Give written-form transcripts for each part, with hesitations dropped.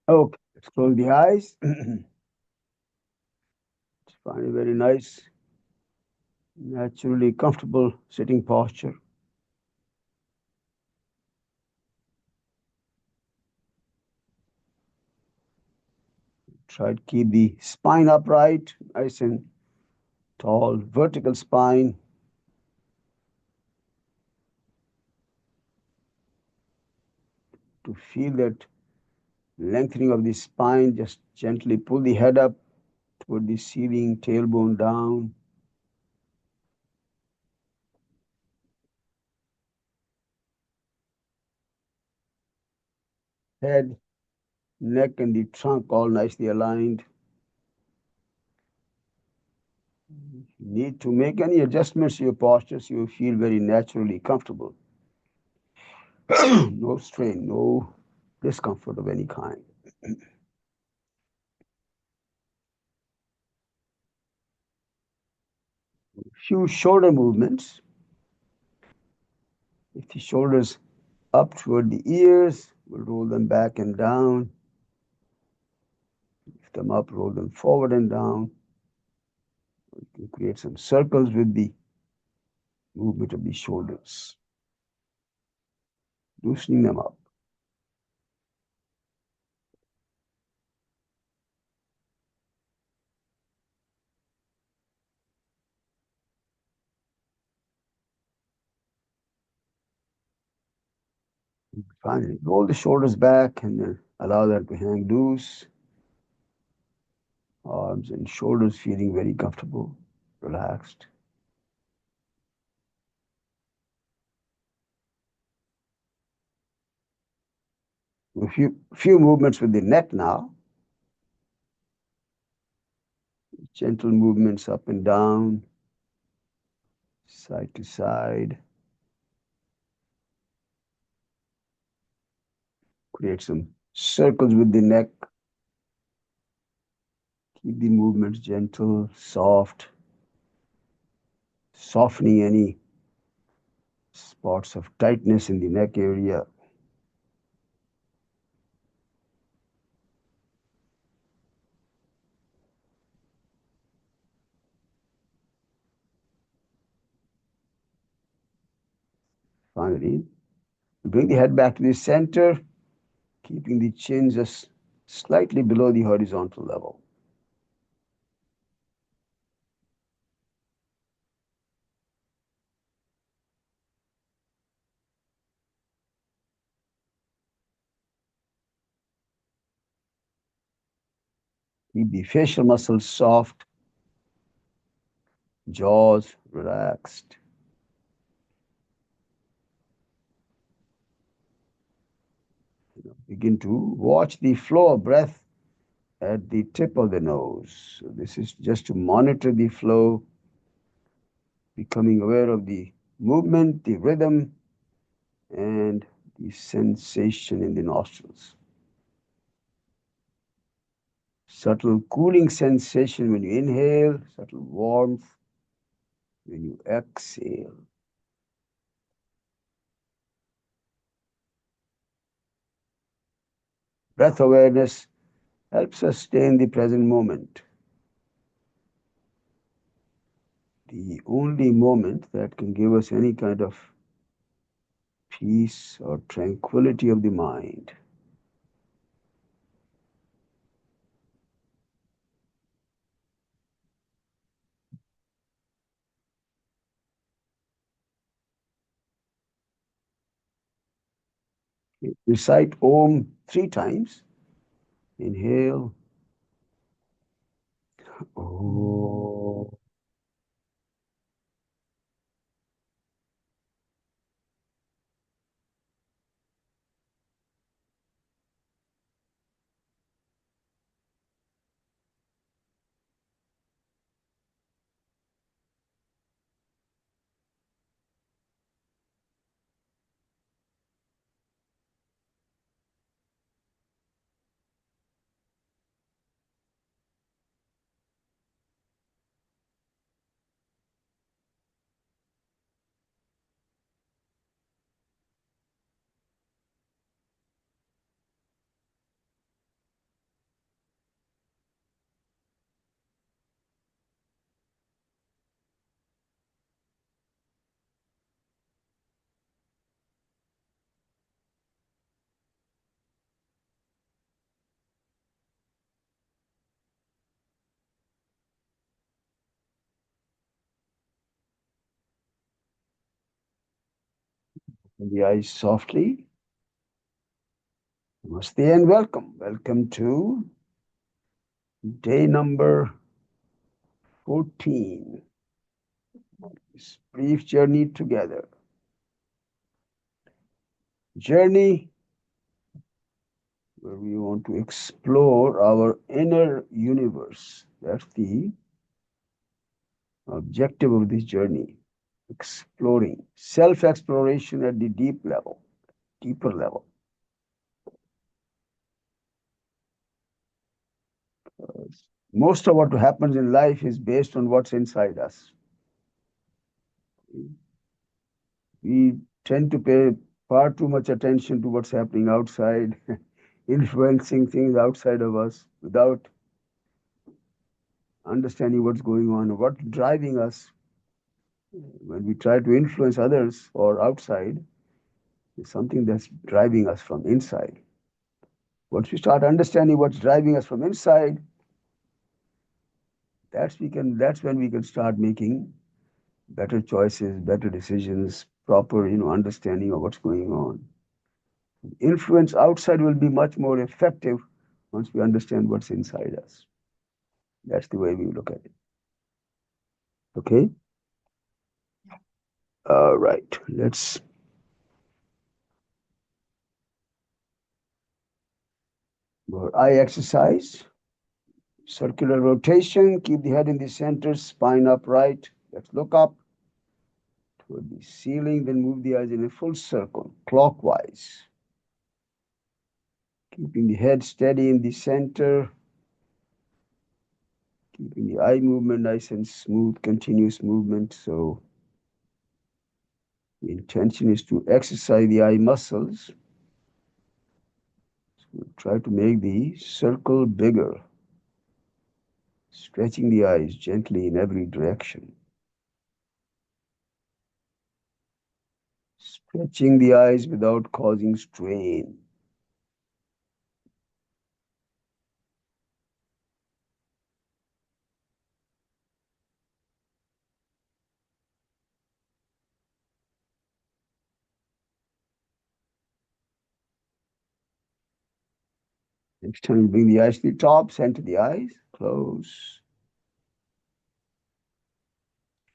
Okay, let's close the eyes. Find a very nice, naturally comfortable sitting posture. Try to keep the spine upright, nice and tall, vertical spine. To feel that lengthening of the spine, just gently pull the head up toward the ceiling, tailbone down. Head, neck, and the trunk all nicely aligned. If you need to make any adjustments to your posture so you feel very naturally comfortable. No strain, no discomfort of any kind. Few shoulder movements. If the shoulders up toward the ears, we'll roll them back and down. Lift them up, roll them forward and down. You can create some circles with the movement of the shoulders, loosening them up. Finally, roll the shoulders back and then allow them to hang loose. Arms and shoulders feeling very comfortable, relaxed. A few movements with the neck now. Gentle movements up and down, side to side. Create some circles with the neck. Keep the movements gentle, soft, softening any spots of tightness in the neck area. Finally, bring the head back to the center, keeping the chin just slightly below the horizontal level. Keep the facial muscles soft, jaws relaxed. Begin to watch the flow of breath at the tip of the nose. So this is just to monitor the flow, becoming aware of the movement, the rhythm, and the sensation in the nostrils. Subtle cooling sensation when you inhale, subtle warmth when you exhale. Breath awareness helps us stay in the present moment, the only moment that can give us any kind of peace or tranquility of the mind. Recite Om 3 times. Inhale. Om. The eyes softly. Namaste and welcome. Welcome to day number 14. This brief journey together. Journey where we want to explore our inner universe. That's the objective of this journey. Exploring self exploration at the deeper level. Most of what happens in life is based on what's inside us. We tend to pay far too much attention to what's happening outside, influencing things outside of us without understanding what's going on, what's driving us. When we try to influence others or outside, it's something that's driving us from inside. Once we start understanding what's driving us from inside, that's when we can start making better choices, better decisions, proper, understanding of what's going on. Influence outside will be much more effective once we understand what's inside us. That's the way we look at it. Okay? All right. Let's go. Eye exercise. Circular rotation. Keep the head in the center, spine upright. Let's look up toward the ceiling, then move the eyes in a full circle, clockwise. Keeping the head steady in the center. Keeping the eye movement nice and smooth, continuous movement. So the intention is to exercise the eye muscles. So we'll try to make the circle bigger, stretching the eyes gently in every direction. Stretching the eyes without causing strain. Next time, bring the eyes to the top, center the eyes, close.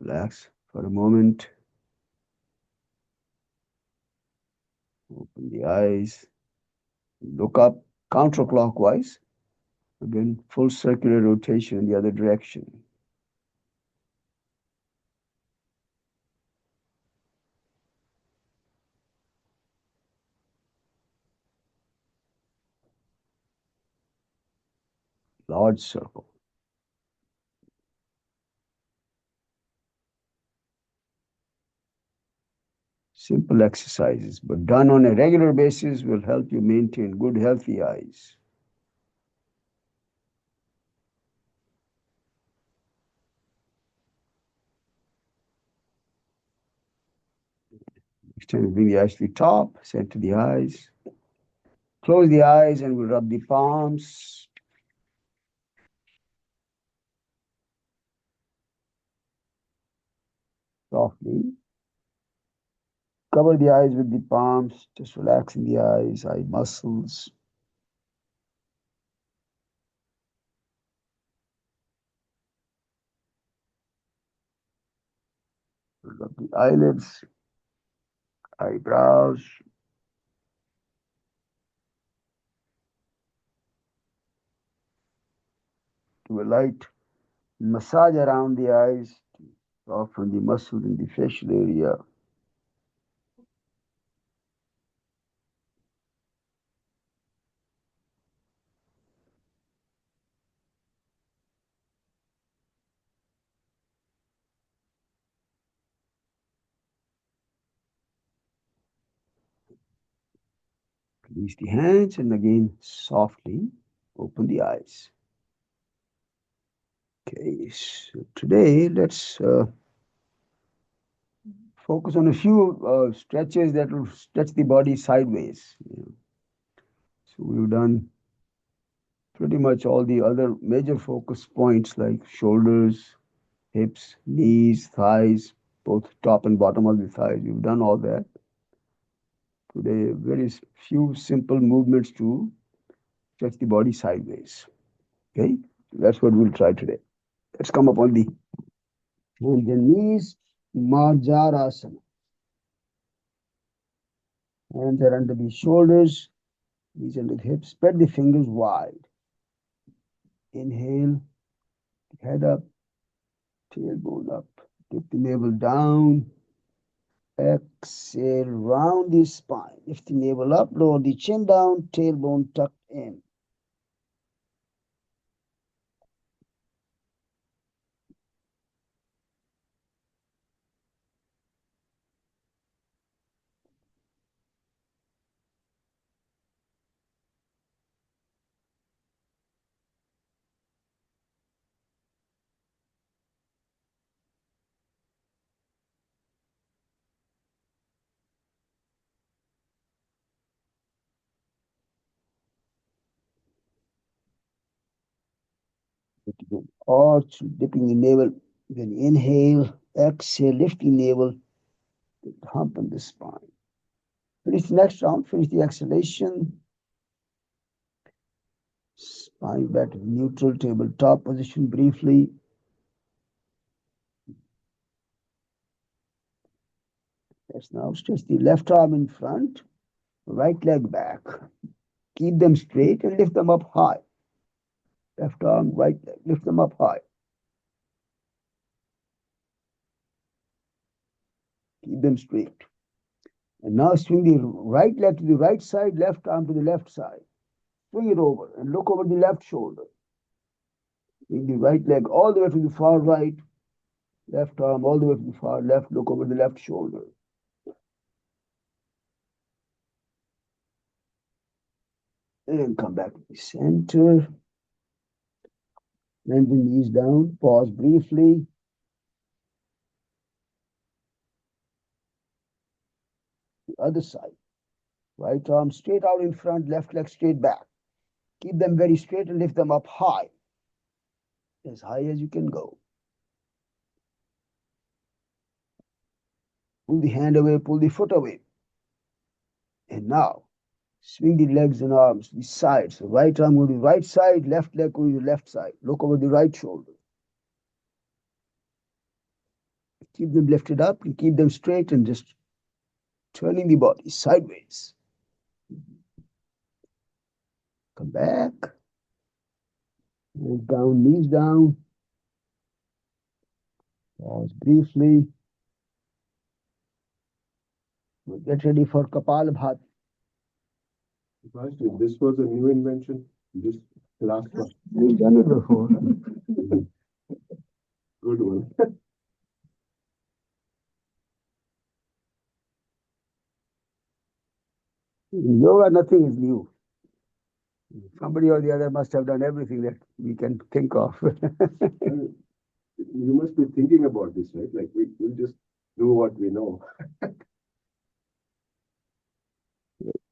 Relax for a moment. Open the eyes. Look up counterclockwise. Again, full circular rotation in the other direction. Large circle. Simple exercises, but done on a regular basis will help you maintain good, healthy eyes. Next time, bring the eyes to the top, center the eyes. Close the eyes and we'll rub the palms. Softly. Cover the eyes with the palms, just relaxing the eyes, eye muscles. Rub the eyelids, eyebrows. Do a light massage around the eyes to soften the muscle in the facial area. Release the hands and again softly open the eyes. Okay, so today let's focus on a few stretches that will stretch the body sideways. So we've done pretty much all the other major focus points like shoulders, hips, knees, thighs, both top and bottom of the thighs. We've done all that. Put a very few simple movements to stretch the body sideways. Okay, that's what we'll try today. Let's come up on the hands and knees. Marjarasana. Hands are under the shoulders, knees under the hips. Spread the fingers wide. Inhale, head up, tailbone up. Dip the navel down. Exhale, round the spine. Lift the navel up, lower the chin down, tailbone tucked in. Arch, dipping the navel. Then inhale, exhale, lift the navel, hump on the spine. Finish the next round, finish the exhalation. Spine back to neutral, tabletop position briefly. Let's now stretch the left arm in front, right leg back. Keep them straight and lift them up high. Left arm, right leg, lift them up high. Keep them straight. And now swing the right leg to the right side, left arm to the left side. Swing it over and look over the left shoulder. Swing the right leg all the way to the far right, left arm all the way to the far left, look over the left shoulder. And come back to the center. Bend the knees down, pause briefly. The other side. Right arm straight out in front, left leg straight back. Keep them very straight and lift them up high as you can go. Pull the hand away, pull the foot away. And now, swing the legs and arms to the sides. So right arm go to the right side, left leg go to the left side. Look over the right shoulder. Keep them lifted up and keep them straight and just turning the body sideways. Come back. Hands down, knees down. Pause briefly. We'll get ready for Kapalabhati. This was a new invention. This last one. We've done it before. Good one. In yoga, nothing is new. Somebody or the other must have done everything that we can think of. You must be thinking about this, right? Like we just do what we know.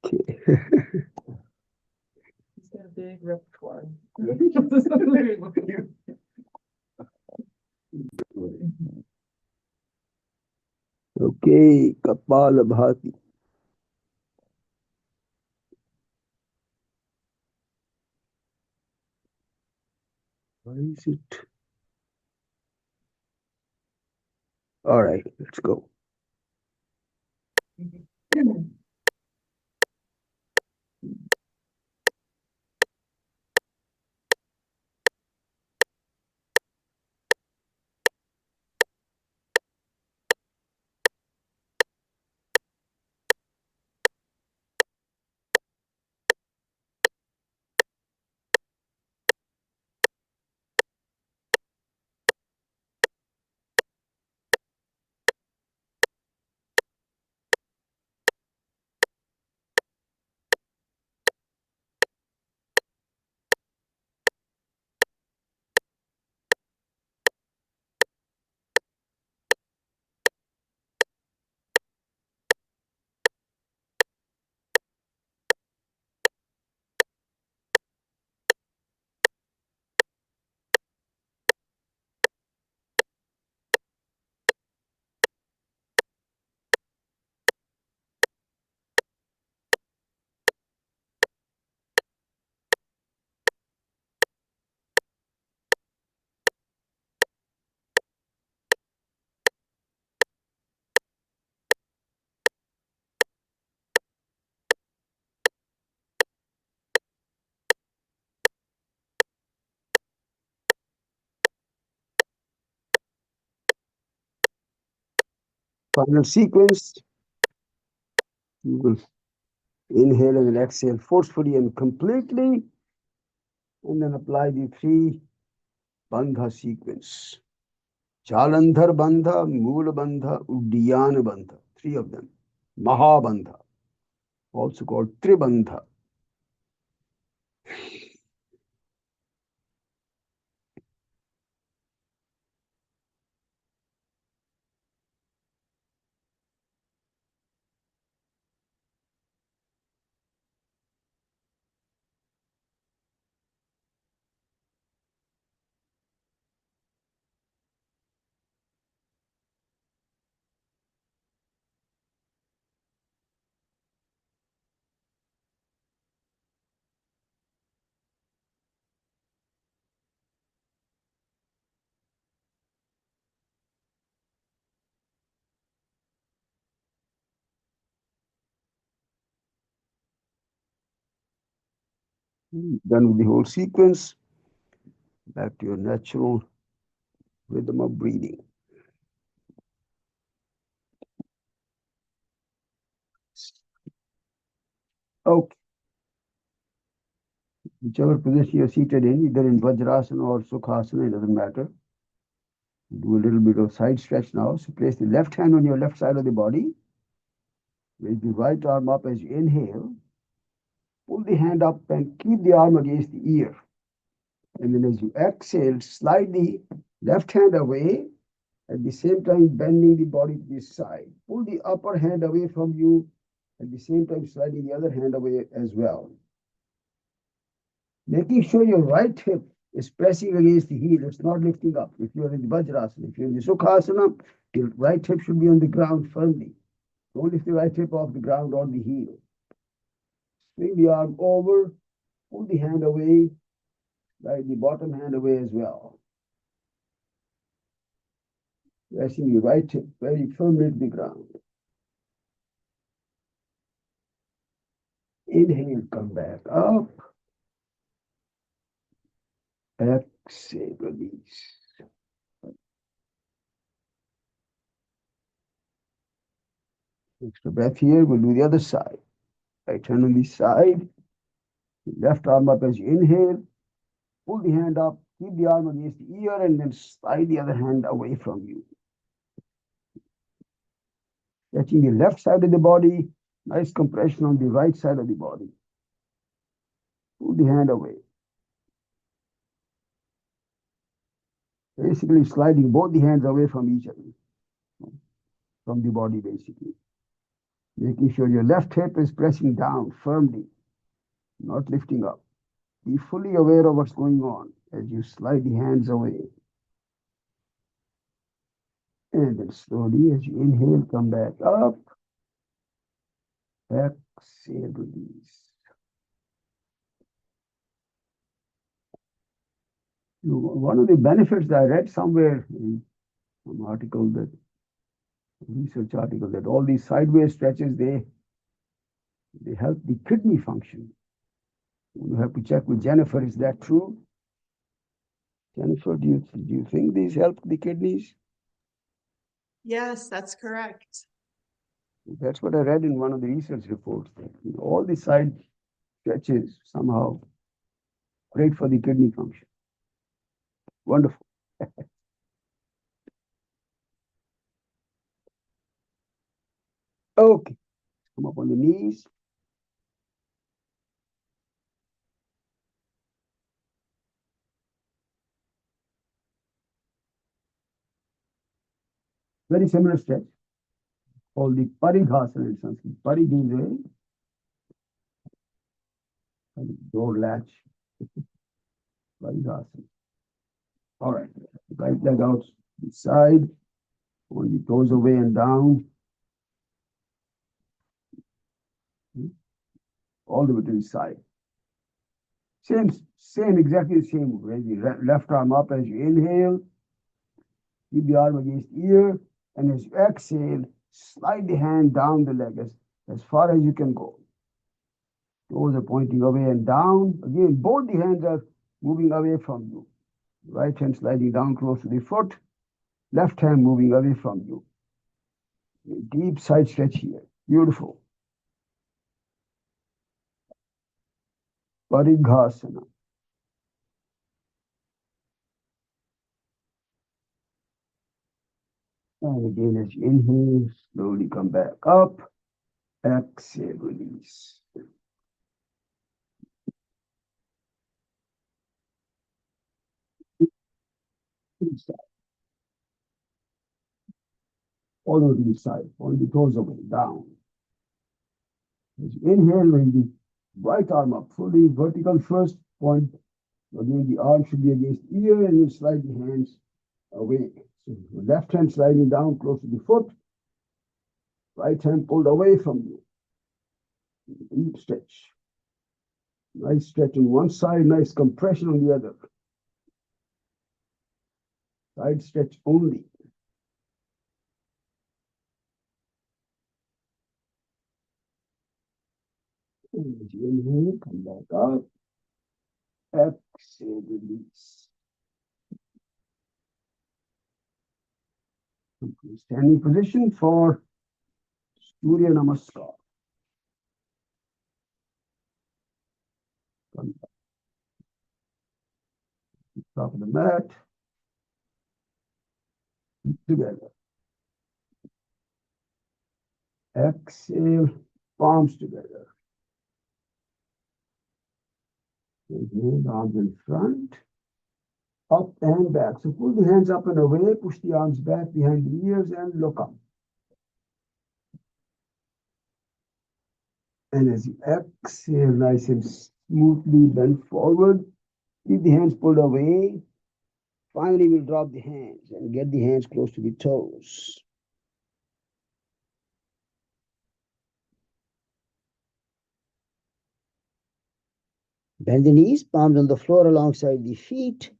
Okay. He's got a big repertoire. Okay, Kapalabhati. Where is it? All right, let's go. Final sequence. You will inhale and then exhale forcefully and completely, and then apply the three bandha sequence. Jalandhar bandha, Moola bandha, Uddiyana bandha. Three of them. Mahabandha, also called Tribandha. Done with the whole sequence. Back to your natural rhythm of breathing. Okay. Whichever position you're seated in, either in Vajrasana or Sukhasana, it doesn't matter. Do a little bit of side stretch now. So place the left hand on your left side of the body. Raise the right arm up as you inhale. Pull the hand up and keep the arm against the ear. And then as you exhale, slide the left hand away, at the same time bending the body to the side. Pull the upper hand away from you, at the same time sliding the other hand away as well. Making sure your right hip is pressing against the heel, it's not lifting up. If you're in the Vajrasana, if you're in the Sukhasana, your right hip should be on the ground firmly. Don't lift the right hip off the ground or the heel. Swing the arm over, pull the hand away, slide the bottom hand away as well. Pressing your right hip very firmly to the ground. Inhale, come back up. Exhale, release. Extra breath here. We'll do the other side. Right hand on the side. Left arm up as you inhale. Pull the hand up. Keep the arm against the ear and then slide the other hand away from you. Touching the left side of the body. Nice compression on the right side of the body. Pull the hand away. Basically sliding both the hands away from each other. From the body, basically. Making sure your left hip is pressing down firmly, not lifting up. Be fully aware of what's going on as you slide the hands away. And then slowly, as you inhale, come back up. Exhale, release. One of the benefits that I read somewhere in some article, that research article, that all these sideways stretches, they help the kidney function. You have to check with Jennifer, is that true? Jennifer, do you think these help the kidneys? Yes, that's correct. That's what I read in one of the research reports. All the side stretches somehow great for the kidney function. Wonderful. Okay, come up on the knees. Very similar stretch called the Parighasana in Sanskrit. Parig is a door latch. Parighasana. All right, right leg out the side, on the toes away and down. All the way to the side. Same, exactly the same. Raise the left arm up as you inhale. Keep the arm against the ear. And as you exhale, slide the hand down the leg as far as you can go. Toes are pointing away and down. Again, both the hands are moving away from you. Right hand sliding down close to the foot. Left hand moving away from you. Deep side stretch here. Beautiful. Parighasana. And again, as you inhale, slowly come back up. Exhale, release. Inside. Follow the side. Follow the toes away, down. As you inhale, bring the right arm up, fully vertical first point. Again, the arm should be against ear, and you slide the hands away. So left hand sliding down close to the foot. Right hand pulled away from you. Deep stretch. Nice stretch on one side, nice compression on the other. Side stretch only. And as you inhale, come back up. Exhale, release. Standing position for Surya Namaskar. Come back. Top of the mat. Together. Exhale, palms together. Inhale, arms in front. Up and back. So pull the hands up and away, push the arms back behind the ears and look up. And as you exhale, nice and smoothly bend forward. Keep the hands pulled away. Finally, we'll drop the hands and get the hands close to the toes. Bend the knees, palms on the floor alongside the feet.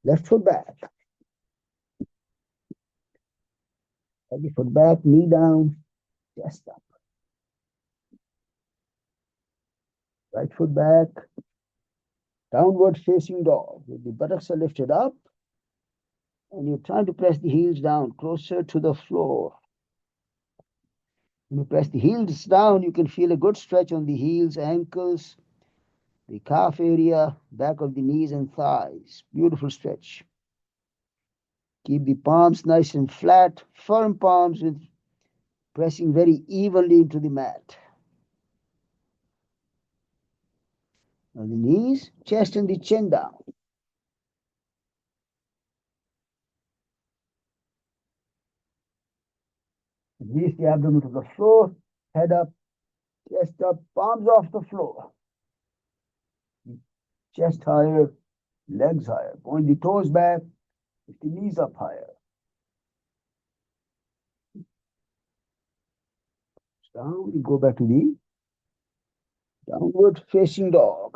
Left foot back. Right foot back, knee down, chest up. Right foot back. Downward facing dog. The buttocks are lifted up. And you're trying to press the heels down closer to the floor. When you press the heels down, you can feel a good stretch on the heels, ankles, the calf area, back of the knees and thighs. Beautiful stretch. Keep the palms nice and flat, firm palms with pressing very evenly into the mat. Now the knees, chest and the chin down. Release the abdomen to the floor, head up, chest up, palms off the floor. Chest higher, legs higher. Point the toes back, lift the knees up higher. Down, we go back to the downward facing dog.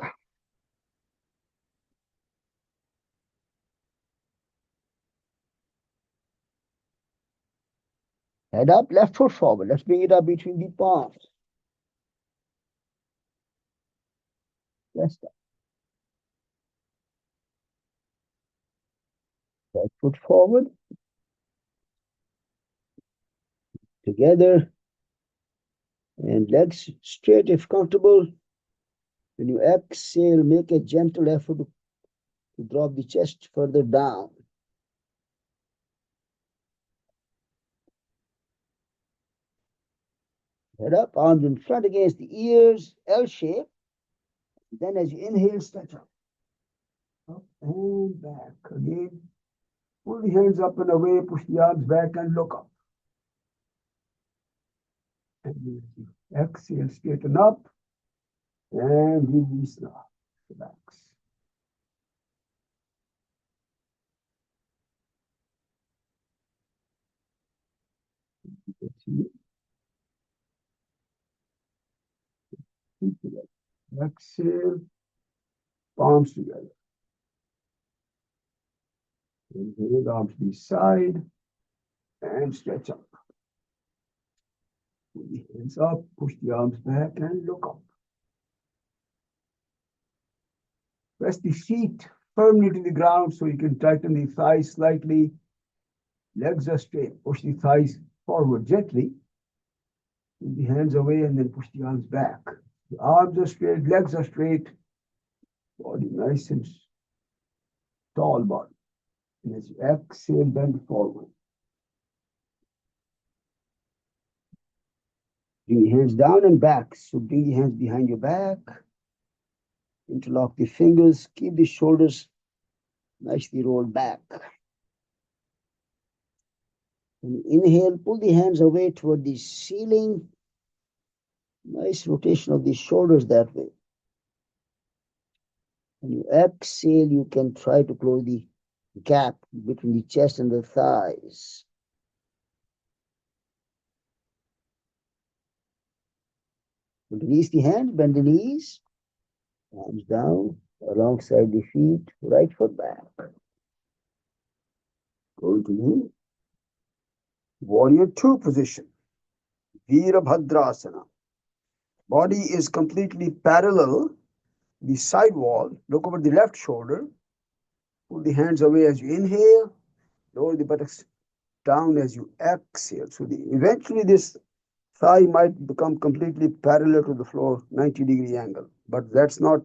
Head up, left foot forward. Let's bring it up between the palms. Chest up. Right foot forward. Together. And legs straight if comfortable. When you exhale, make a gentle effort to drop the chest further down. Head up, arms in front against the ears, L shape. Then as you inhale, stretch up. Up and back. Again, pull the hands up and away, push the arms back and look up. And exhale, straighten up and release now. Relax. Exhale, palms together. Inhale, arms to the side and stretch up. Pull the hands up, push the arms back and look up. Press the feet firmly to the ground so you can tighten the thighs slightly. Legs are straight. Push the thighs forward gently. Pull the hands away and then push the arms back. The arms are straight, legs are straight, body nice and tall body. And as you exhale, bend forward. Bring the hands down and back. So bring the hands behind your back. Interlock the fingers. Keep the shoulders nicely rolled back. When you inhale, pull the hands away toward the ceiling. Nice rotation of the shoulders that way. When you exhale, you can try to close the gap between the chest and the thighs. Release the hands, bend the knees, arms down, alongside the feet, right foot back. Go to the Warrior Two position, Virabhadrasana. Body is completely parallel, the side wall. Look over the left shoulder. Pull the hands away as you inhale. Lower the buttocks down as you exhale. So eventually this thigh might become completely parallel to the floor, 90-degree angle. But that's not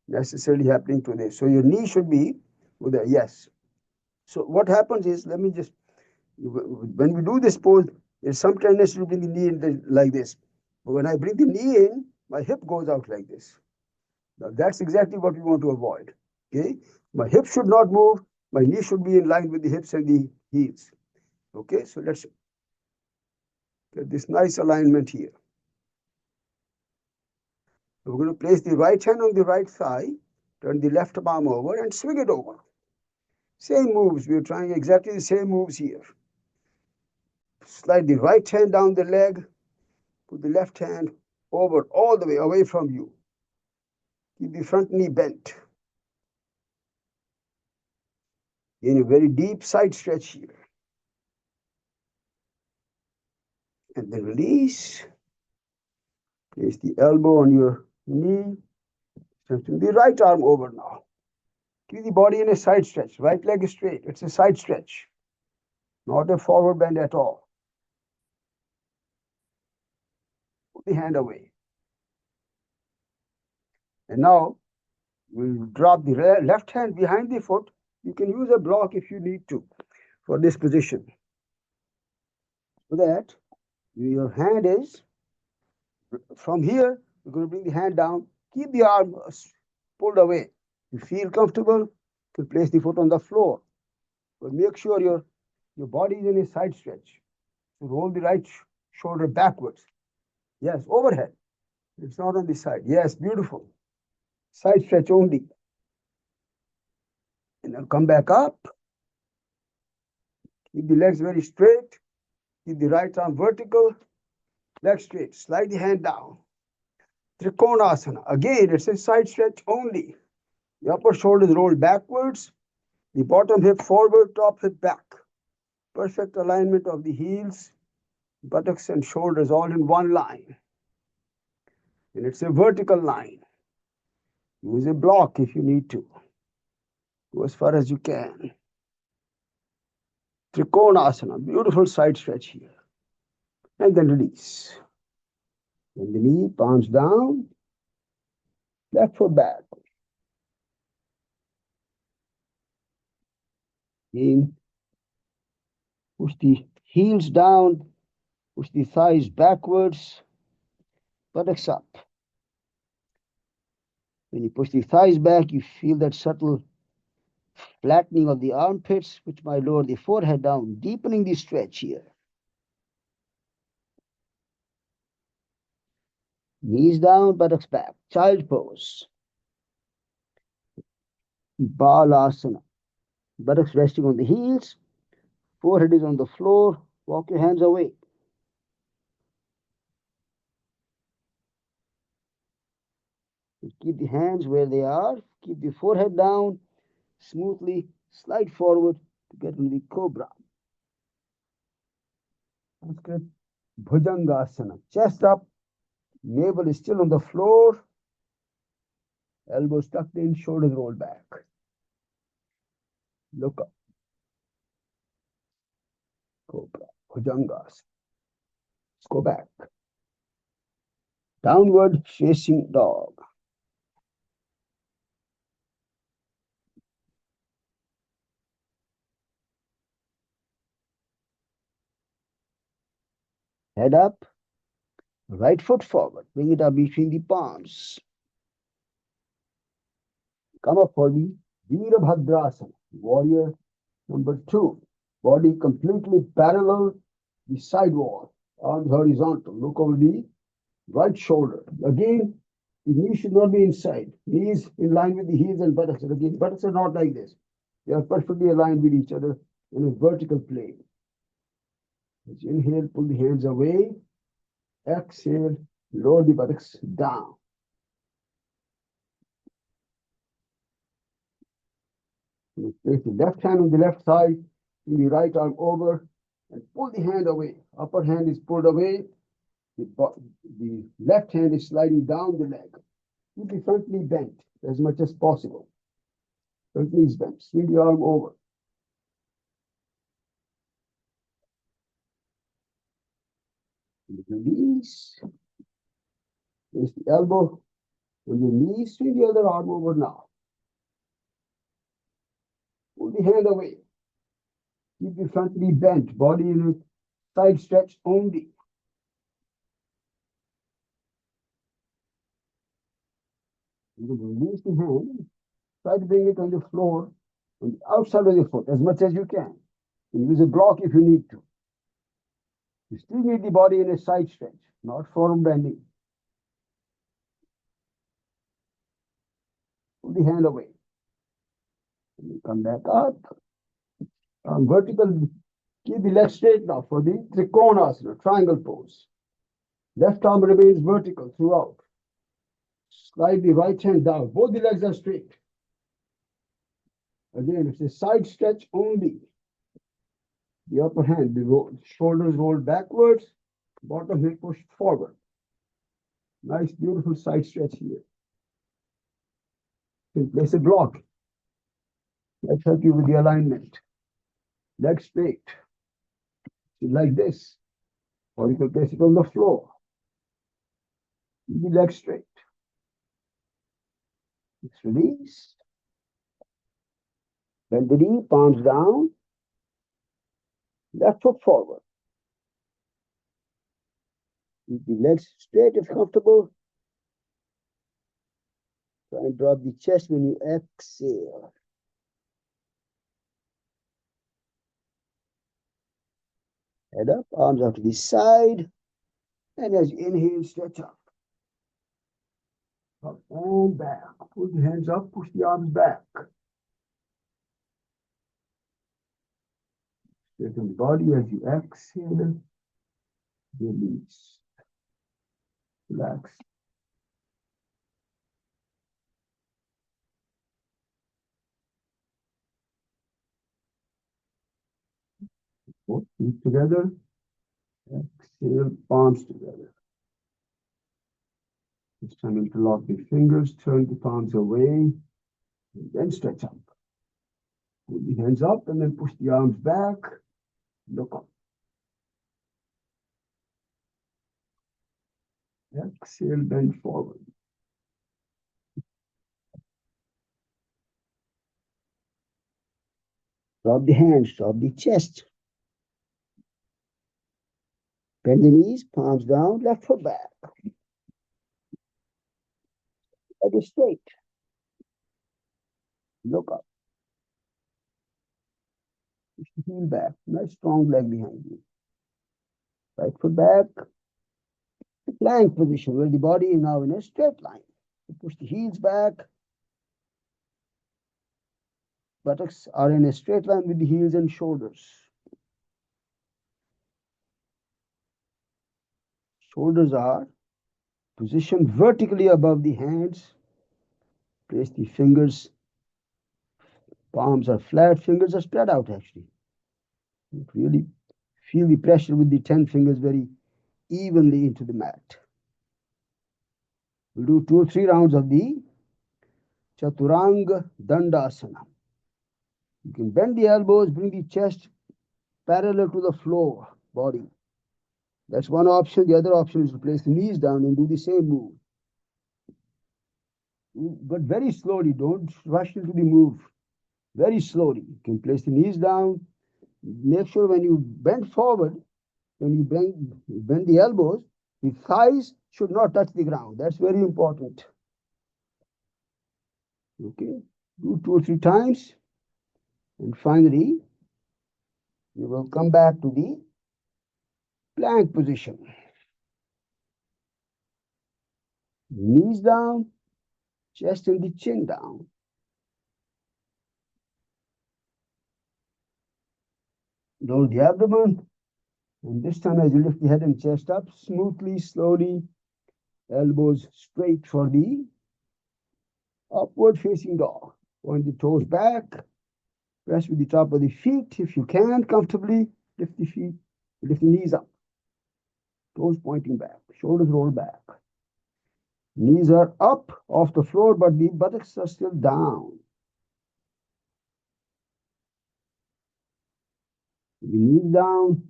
necessarily happening today. So your knee should be with a yes. So what happens is, let me just, when we do this pose, there's some tendency to bring the knee in like this. But when I bring the knee in, my hip goes out like this. Now that's exactly what we want to avoid. Okay, my hip should not move. My knee should be in line with the hips and the heels. Okay, so let's get this nice alignment here. So we're going to place the right hand on the right thigh, turn the left arm over and swing it over. Same moves. We're trying exactly the same moves here. Slide the right hand down the leg, put the left hand over all the way away from you. Keep the front knee bent. In a very deep side stretch here. And then release. Place the elbow on your knee. Strengthen the right arm over now. Keep the body in a side stretch. Right leg is straight. It's a side stretch, not a forward bend at all. Put the hand away. And now we'll drop the left hand behind the foot. You can use a block if you need to for this position. So that your hand is from here, you're going to bring the hand down. Keep the arm pulled away. You feel comfortable, you place the foot on the floor. But make sure your body is in a side stretch. So roll the right shoulder backwards. Yes, overhead. It's not on the side. Yes, beautiful. Side stretch only. And then come back up. Keep the legs very straight. Keep the right arm vertical. Legs straight. Slide the hand down. Trikonasana. Again, it's a side stretch only. The upper shoulder is rolled backwards. The bottom hip forward, top hip back. Perfect alignment of the heels, buttocks and shoulders all in one line. And it's a vertical line. Use a block if you need to. Go as far as you can. Trikonasana, beautiful side stretch here. And then release. Bend the knee, palms down, left foot back. Again, push the heels down, push the thighs backwards, buttocks up. When you push the thighs back, you feel that subtle flattening of the armpits, which might lower the forehead down, deepening the stretch here. Knees down, buttocks back. Child pose. Balasana. Buttocks resting on the heels. Forehead is on the floor. Walk your hands away. Keep the hands where they are. Keep the forehead down. Smoothly slide forward to get into the cobra. That's good. Bhujangasana. Chest up. Navel is still on the floor. Elbows tucked in. Shoulders rolled back. Look up. Cobra. Bhujangas. Let's go back. Downward facing dog. Head up, right foot forward. Bring it up between the palms. Come up for the Virabhadrasana, warrior number 2. Body completely parallel the side wall, arms horizontal. Look over the right shoulder. Again, the knee should not be inside. Knees in line with the heels and buttocks. Again, buttocks are not like this. They are perfectly aligned with each other in a vertical plane. As you inhale, pull the hands away. Exhale, lower the buttocks down. Place the left hand on the left side, the right arm over, and pull the hand away. Upper hand is pulled away. The left hand is sliding down the leg. Keep the front knee bent as much as possible. Front knee is bent. Swing the arm over. Release. Place the elbow on your knee. Swing the other arm over now. Pull the hand away. Keep the front knee bent. Body in a side stretch only. You can release the hand. Try to bring it on the floor, on the outside of the foot, as much as you can. And use a block if you need to. You still need the body in a side stretch, not forward bending. Pull the hand away. And you come back up. Vertical. Keep the leg straight now for the Trikonasana, triangle pose. Left arm remains vertical throughout. Slide the right hand down. Both the legs are straight. Again, it's a side stretch only. The upper hand, the shoulders rolled backwards, bottom hip pushed forward. Nice, beautiful side stretch here. You can place a block. Let's help you with the alignment. Leg straight. Like this. Or you can place it on the floor. The leg straight. Let's release. Bend the knee, palms down. Left foot forward. Keep the legs straight if comfortable. Try and drop the chest when you exhale. Head up, arms out to the side. And as you inhale, stretch up. Up and back. Pull the hands up, push the arms back. Straighten the body as you exhale. Release. Relax. Both feet together. Exhale, palms together. This time interlock the fingers, turn the palms away, and then stretch up. Pull the hands up and then push the arms back. Look up. Exhale, bend forward. Drop the hands, drop the chest. Bend the knees, palms down, left foot back. Leg is straight. Look up. Push the heel back. Nice strong leg behind you. Right foot back. The plank position where the body is now in a straight line. You push the heels back. Buttocks are in a straight line with the heels and shoulders. Shoulders are positioned vertically above the hands. Place the fingers. Palms are flat, fingers are spread out actually. You really feel the pressure with the 10 fingers very evenly into the mat. We'll do 2 or 3 rounds of the Chaturanga Dandasana. You can bend the elbows, bring the chest parallel to the floor. body. That's one option. The other option is to place the knees down and do the same move. But very slowly, don't rush into the move. Very slowly. You can place the knees down. Make sure when you bend forward, when you bend the elbows, the thighs should not touch the ground. That's very important. Okay, do 2 or 3 times. And finally, you will come back to the plank position. Knees down, chest and the chin down. Roll the abdomen. And this time, as you lift the head and chest up, smoothly, slowly, elbows straight for the upward facing dog. Point the toes back. Press with the top of the feet. If you can, comfortably, lift the feet, lift the knees up. Toes pointing back, shoulders roll back. Knees are up off the floor, but the buttocks are still down. The knees down.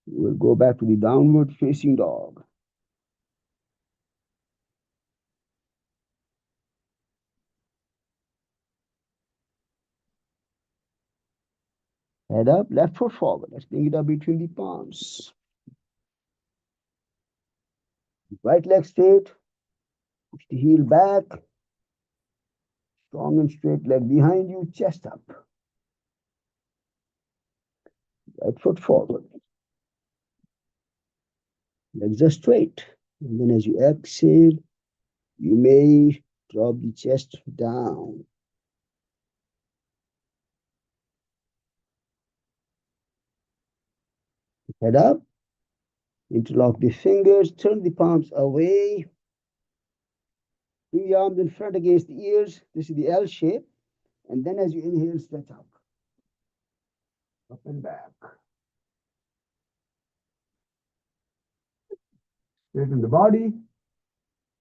We'll go back to the downward facing dog. Head up, left foot forward. Let's bring it up between the palms. Right leg straight. Push the heel back. Strong and straight leg behind you, chest up. Right foot forward. Legs are straight. And then as you exhale, you may drop the chest down. Head up. Interlock the fingers. Turn the palms away. Bring the arms in front against the ears. This is the L shape. And then as you inhale, stretch out. Up and back. Straighten the body.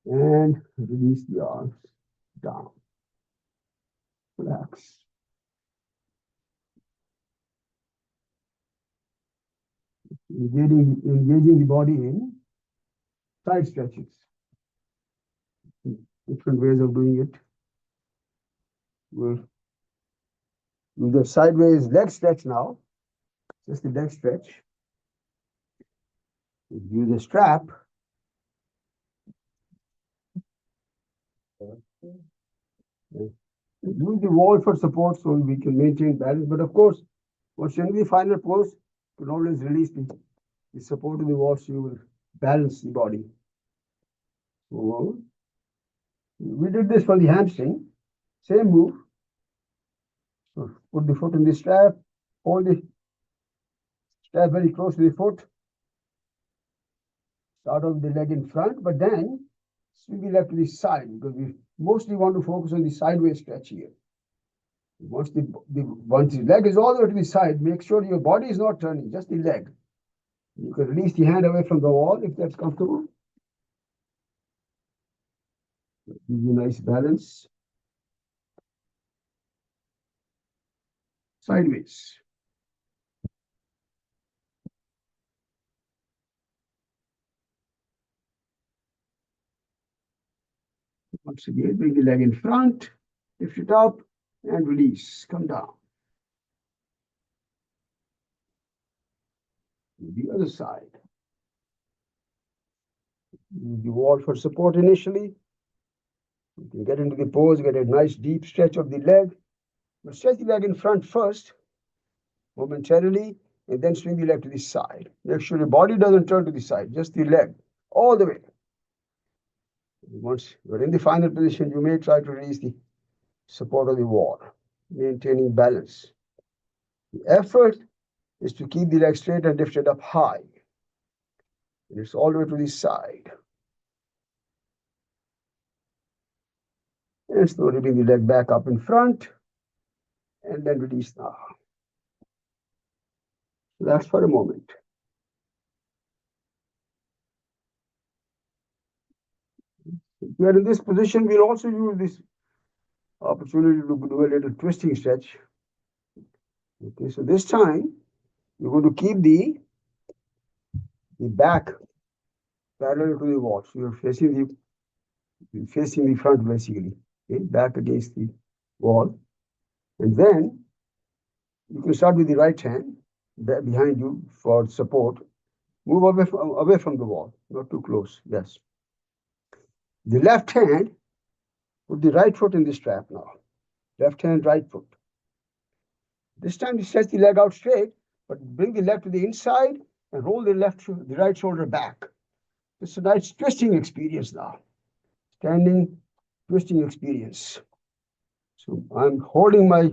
And release the arms down. Relax. Engaging the body in side stretches. Different ways of doing it. We'll do the sideways leg stretch now. Just the leg stretch. We'll use a strap. Use the wall for support so we can maintain balance. But of course, once you're in the final pose, you can always release the support of the wall so you will balance the body. So we did this for the hamstring. Same move. So put the foot in the strap, hold the strap very close to the foot. Start off with the leg in front, but then swing the leg to the side because we mostly want to focus on the sideways stretch here. Once the leg is all the way to the side, make sure your body is not turning, just the leg. You can release the hand away from the wall if that's comfortable. Give you nice balance. Sideways. Once again, bring the leg in front, lift it up, and release. Come down. The other side. Use the wall for support initially. You can get into the pose, get a nice deep stretch of the leg. But stretch the leg in front first, momentarily, and then swing the leg to the side. Make sure your body doesn't turn to the side, just the leg, all the way. Once you're in the final position, you may try to release the support of the wall, maintaining balance. The effort is to keep the leg straight and lift it up high. And it's all the way to the side. And slowly bring the leg back up in front, and then release now. Relax for a moment. If we are in this position, we'll also use this opportunity to do a little twisting stretch. Okay, so this time, You're going to keep the back parallel to the wall. So you're facing the front basically, okay, back against the wall. And then you can start with the right hand behind you for support. Move away from the wall, not too close. Yes. The left hand, put the right foot in the strap now. Left hand, right foot. This time you stretch the leg out straight, but bring the leg to the inside and roll the right shoulder back. It's a nice twisting experience now. Standing twisting experience. So I'm holding my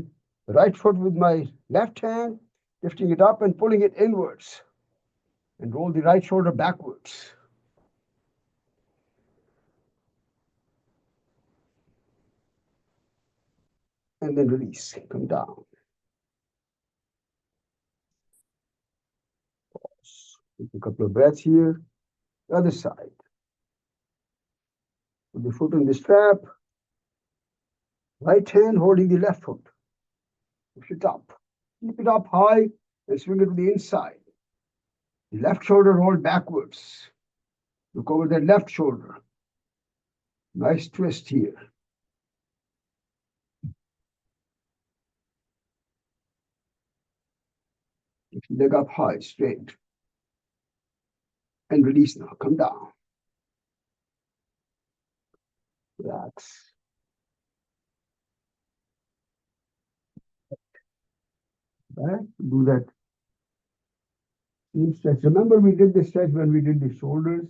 right foot with my left hand, lifting it up and pulling it inwards, and roll the right shoulder backwards. And then release, come down. Pause. Take a couple of breaths here. The other side. Put the foot on the strap. Right hand holding the left foot. Push it up. Keep it up high and swing it to the inside. The left shoulder rolled backwards. Look over that left shoulder. Nice twist here. Lift the leg up high, straight. And release now. Come down. Relax. Back. Do that same stretch. Remember, we did this stretch when we did the shoulders.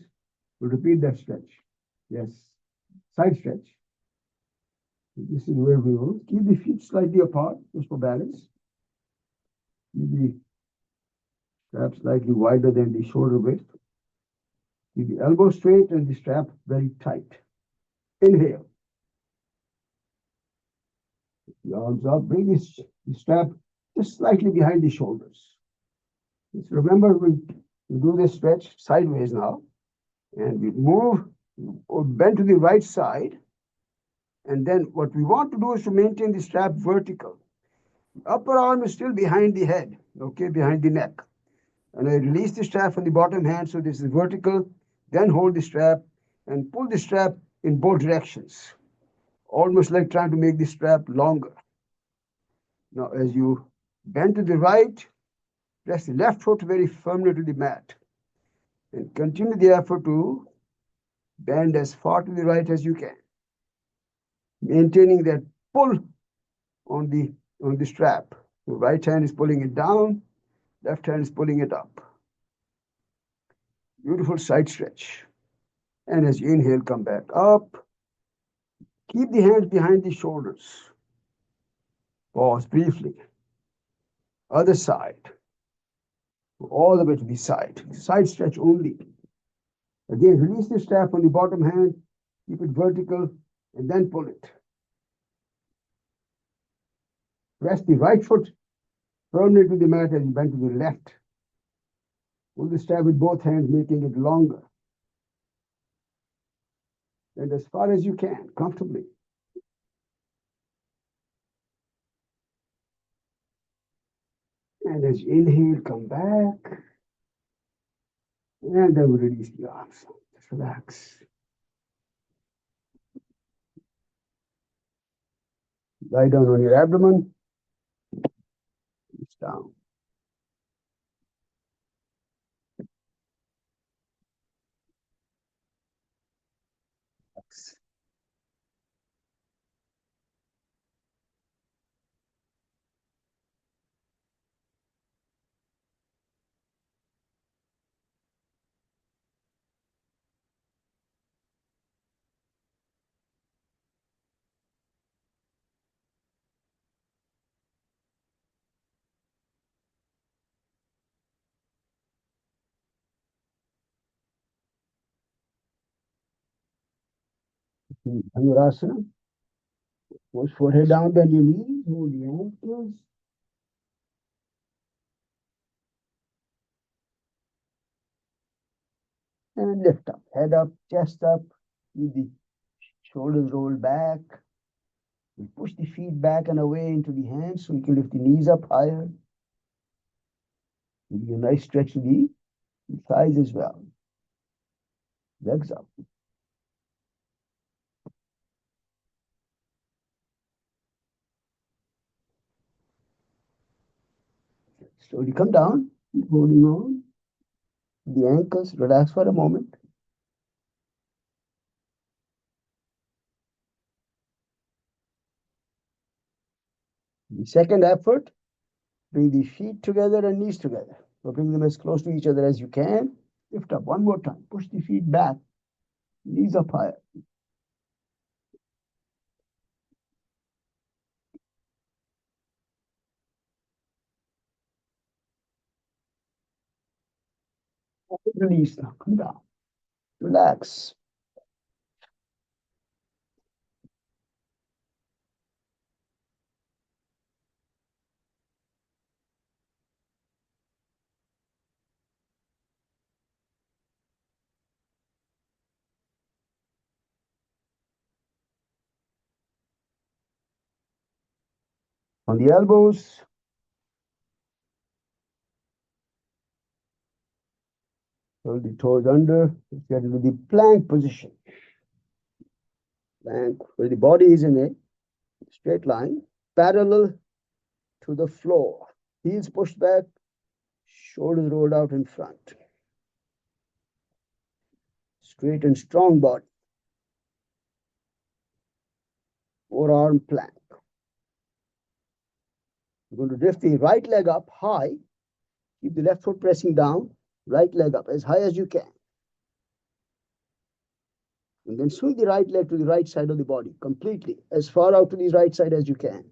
We'll repeat that stretch. Yes. Side stretch. This is where we will keep the feet slightly apart, just for balance. Keep the strap slightly wider than the shoulder width. Keep the elbow straight and the strap very tight. Inhale. The arms up. Bring the strap just slightly behind the shoulders. Just remember, we do this stretch sideways now, and we move or bend to the right side. And then what we want to do is to maintain the strap vertical. The upper arm is still behind the head, okay, behind the neck. And I release the strap from the bottom hand, so this is vertical. Then hold the strap and pull the strap in both directions, almost like trying to make the strap longer. Now, as you bend to the right, press the left foot very firmly to the mat and continue the effort to bend as far to the right as you can, maintaining that pull on the strap. The right hand is pulling it down, left hand is pulling it up. Beautiful side stretch. And as you inhale, come back up. Keep the hands behind the shoulders. Pause briefly. Other side. All the way to the side. Side stretch only. Again, release the strap on the bottom hand. Keep it vertical and then pull it. Press the right foot firmly to the mat as you bend to the left. Pull the strap with both hands, making it longer. And as far as you can, comfortably. And as you inhale, come back. And then we release the arms. Just relax. Lie down on your abdomen. It's down. Relax. Dhanurasana. Push forehead down, bend your knees, hold the ankles. And lift up, head up, chest up, keep the shoulders rolled back. We push the feet back and away into the hands so you can lift the knees up higher. Give a nice stretch to the thighs as well. Legs up. Slowly come down, keep holding on. The ankles, relax for a moment. The second effort, bring the feet together and knees together. So bring them as close to each other as you can. Lift up one more time. Push the feet back. Knees up higher. Release now. Come down. Relax. On the elbows. Hold the toes under. Let's get into the plank position. Plank, where the body is in a straight line, parallel to the floor. Heels pushed back, shoulders rolled out in front. Straight and strong body. Forearm plank. You're going to lift the right leg up high. Keep the left foot pressing down. Right leg up as high as you can. And then swing the right leg to the right side of the body completely, as far out to the right side as you can.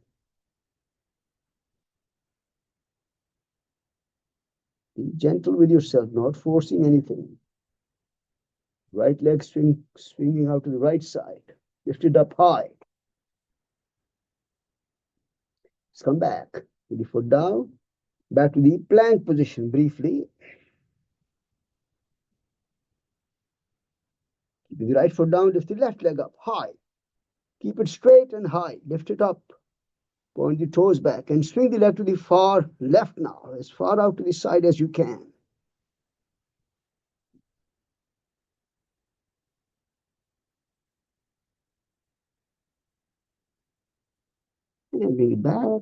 Be gentle with yourself, not forcing anything. Right leg swinging out to the right side. Lift it up high. Let's come back. With the foot down. Back to the plank position briefly. Keep the right foot down. Lift the left leg up high. Keep it straight and high. Lift it up. Point the toes back and swing the leg to the far left now, as far out to the side as you can. And bring it back.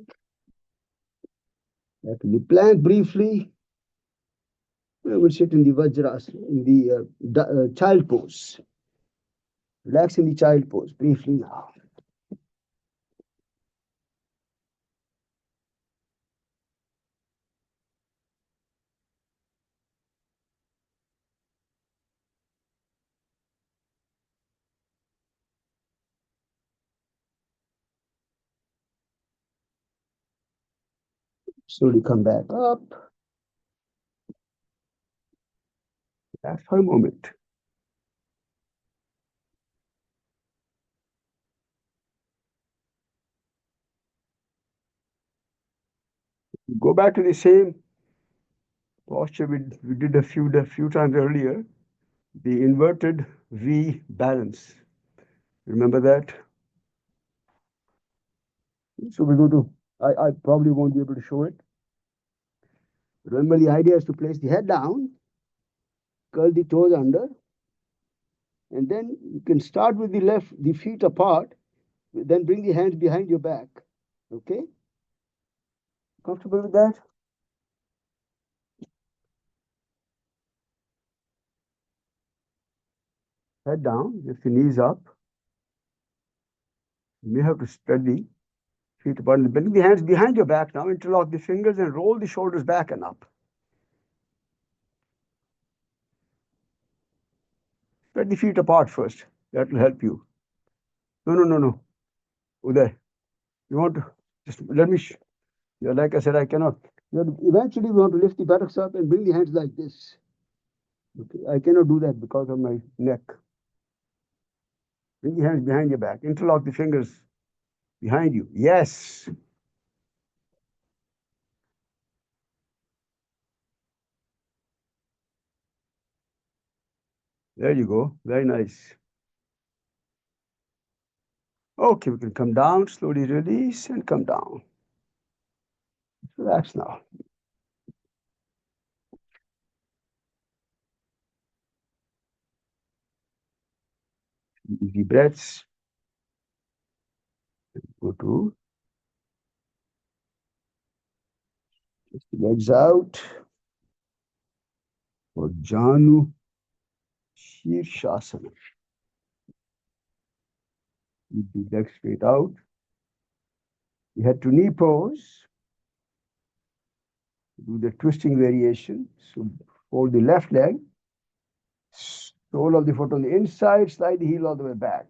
Back to the plank briefly. We will sit in the Vajrasana, in the child pose. Relax in the child pose briefly now. Slowly come back up. Relax for a moment. Go back to the same posture we did a few times earlier. The inverted V balance. Remember that? So we go to, I probably won't be able to show it. Remember, the idea is to place the head down, curl the toes under, and then you can start with the feet apart, then bring the hands behind your back. Okay? Comfortable with that? Head down, lift the knees up. You may have to spread the feet apart. Bring the hands behind your back now, interlock the fingers and roll the shoulders back and up. Spread the feet apart first. That will help you. No. Uday, you want to just let me. Like I said, I cannot. Eventually, we want to lift the buttocks up and bring the hands like this. Okay, I cannot do that because of my neck. Bring the hands behind your back. Interlock the fingers behind you. Yes. There you go. Very nice. Okay, we can come down, slowly release and come down. Relax now. Easy breaths. Go to just the legs out for Janu Shirshasana. Keep the legs straight out. You head to knee pose. Do the twisting variation. So fold the left leg, sole of the foot on the inside, slide the heel all the way back.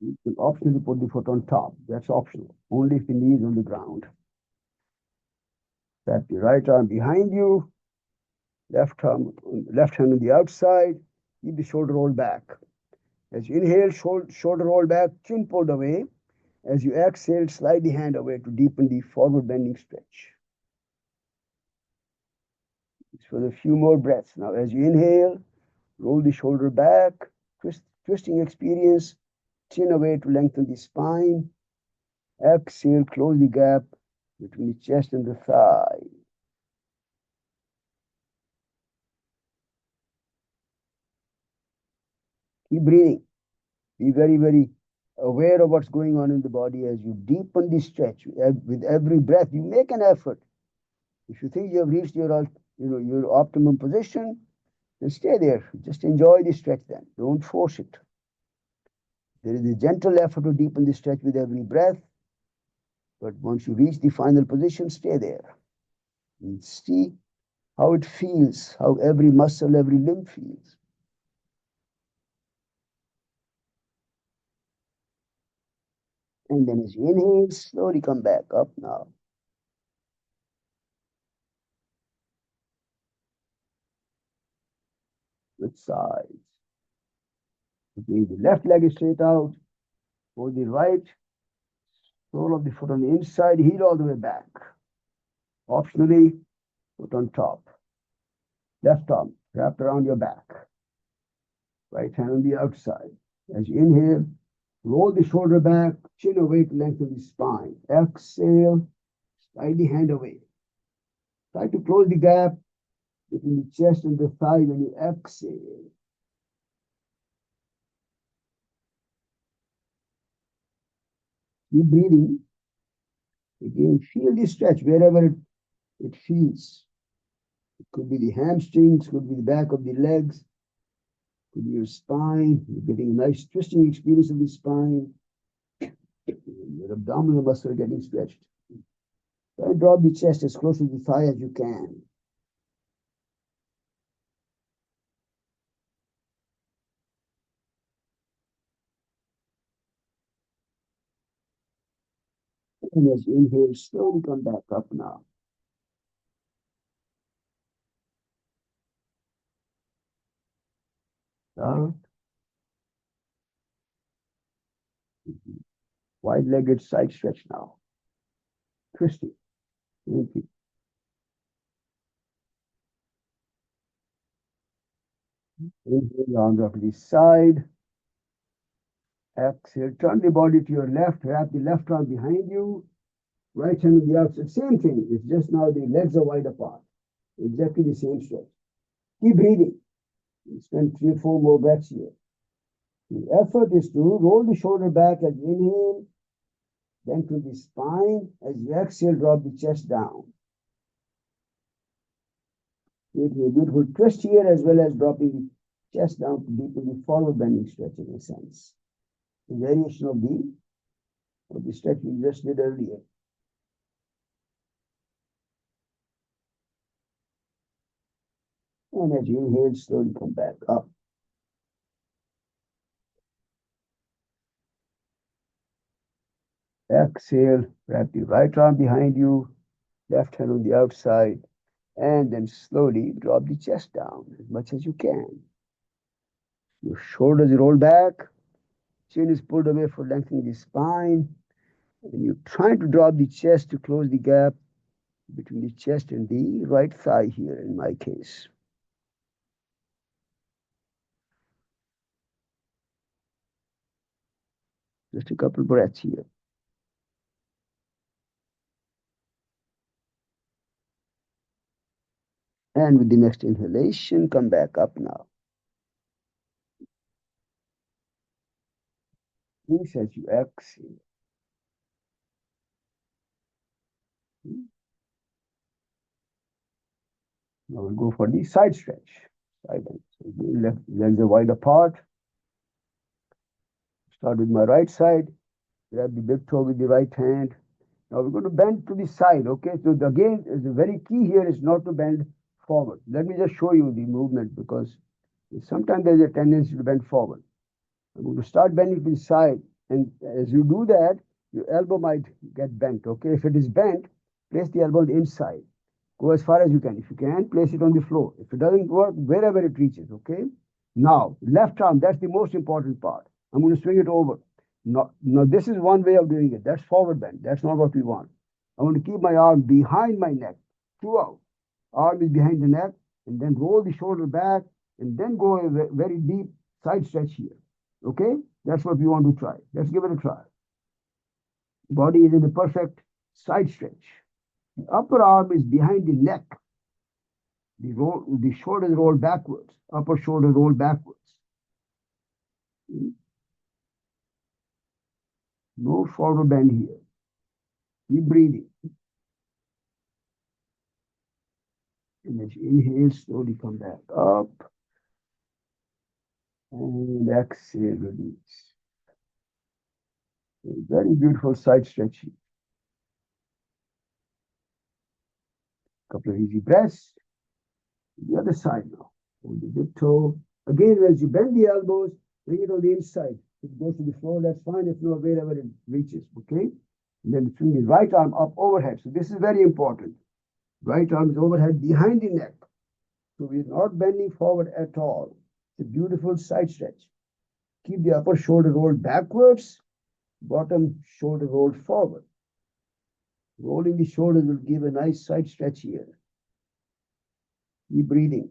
You can optionally put the foot on top. That's optional. Only if the knee is on the ground. Wrap the right arm behind you, left hand on the outside. Keep the shoulder rolled back. As you inhale, shoulder roll back, chin pulled away. As you exhale, slide the hand away to deepen the forward bending stretch. It's for a few more breaths. Now, as you inhale, roll the shoulder back, twisting experience, chin away to lengthen the spine. Exhale, close the gap between the chest and the thigh. Keep breathing. Be very, very aware of what's going on in the body as you deepen the stretch. With every breath, you make an effort. If you think you have reached your optimum position, then stay there. Just enjoy the stretch then. Don't force it. There is a gentle effort to deepen the stretch with every breath. But once you reach the final position, stay there. And see how it feels, how every muscle, every limb feels. And then as you inhale, slowly come back up now. With sides. Okay, the left leg is straight out. For the right, sole of the foot on the inside, heel all the way back. Optionally, foot on top. Left arm wrapped around your back. Right hand on the outside. As you inhale, roll the shoulder back, chin away to lengthen the spine. Exhale, slide the hand away. Try to close the gap between the chest and the thigh when you exhale. Keep breathing. Again, feel the stretch wherever it feels. It could be the hamstrings, could be the back of the legs, could be your spine. You're getting a nice twisting experience of the spine. Your abdominal muscle getting stretched. Try and drop the chest as close to the thigh as you can. And as you inhale, slowly come back up now. Down. Wide-legged side stretch now. Twisting. Inhale, arms up to the side. Exhale, turn the body to your left, wrap the left arm behind you. Right hand on the outside. Same thing. It's just now the legs are wide apart. Exactly the same stretch. Keep breathing. You spend 3 or 4 more breaths here. The effort is to roll the shoulder back as you inhale, then to the spine. As you exhale, drop the chest down. Creating a beautiful twist here as well as dropping the chest down to deepen the forward bending stretch in a sense. The variation of the stretch we just did earlier. And as you inhale, slowly come back up. Exhale, wrap the right arm behind you, left hand on the outside, and then slowly drop the chest down as much as you can. Your shoulders roll back, chin is pulled away for lengthening the spine, and you're trying to drop the chest to close the gap between the chest and the right thigh here in my case. Just a couple breaths here. And with the next inhalation, come back up now. Release as you exhale. Now we'll go for the side stretch. Side bend. So legs are wide apart. Start with my right side. Grab the big toe with the right hand. Now we're going to bend to the side, okay? So again, the very key here is not to bend forward. Let me just show you the movement because sometimes there's a tendency to bend forward. I'm going to start bending to the side, and as you do that, your elbow might get bent, okay? If it is bent, place the elbow on the inside. Go as far as you can. If you can, place it on the floor. If it doesn't work, wherever it reaches, okay? Now, left arm, that's the most important part. I'm going to swing it over. Now, this is one way of doing it. That's forward bend. That's not what we want. I want to keep my arm behind my neck throughout. Arm is behind the neck, and then roll the shoulder back, and then go a very deep side stretch here. Okay? That's what we want to try. Let's give it a try. Body is in the perfect side stretch. The upper arm is behind the neck. The shoulder is rolled backwards. Upper shoulder rolled backwards. No forward bend here. Keep breathing. And as you inhale, slowly come back up. And exhale, release. A very beautiful side stretch. Couple of easy breaths. The other side now. Hold the big toe. Again, as you bend the elbows, bring it on the inside. If it goes to the floor, that's fine. If not, wherever it reaches, okay? And then swing the right arm up overhead. So this is very important. Right arm is overhead behind the neck. So we're not bending forward at all. It's a beautiful side stretch. Keep the upper shoulder rolled backwards, bottom shoulder rolled forward. Rolling the shoulders will give a nice side stretch here. Keep breathing.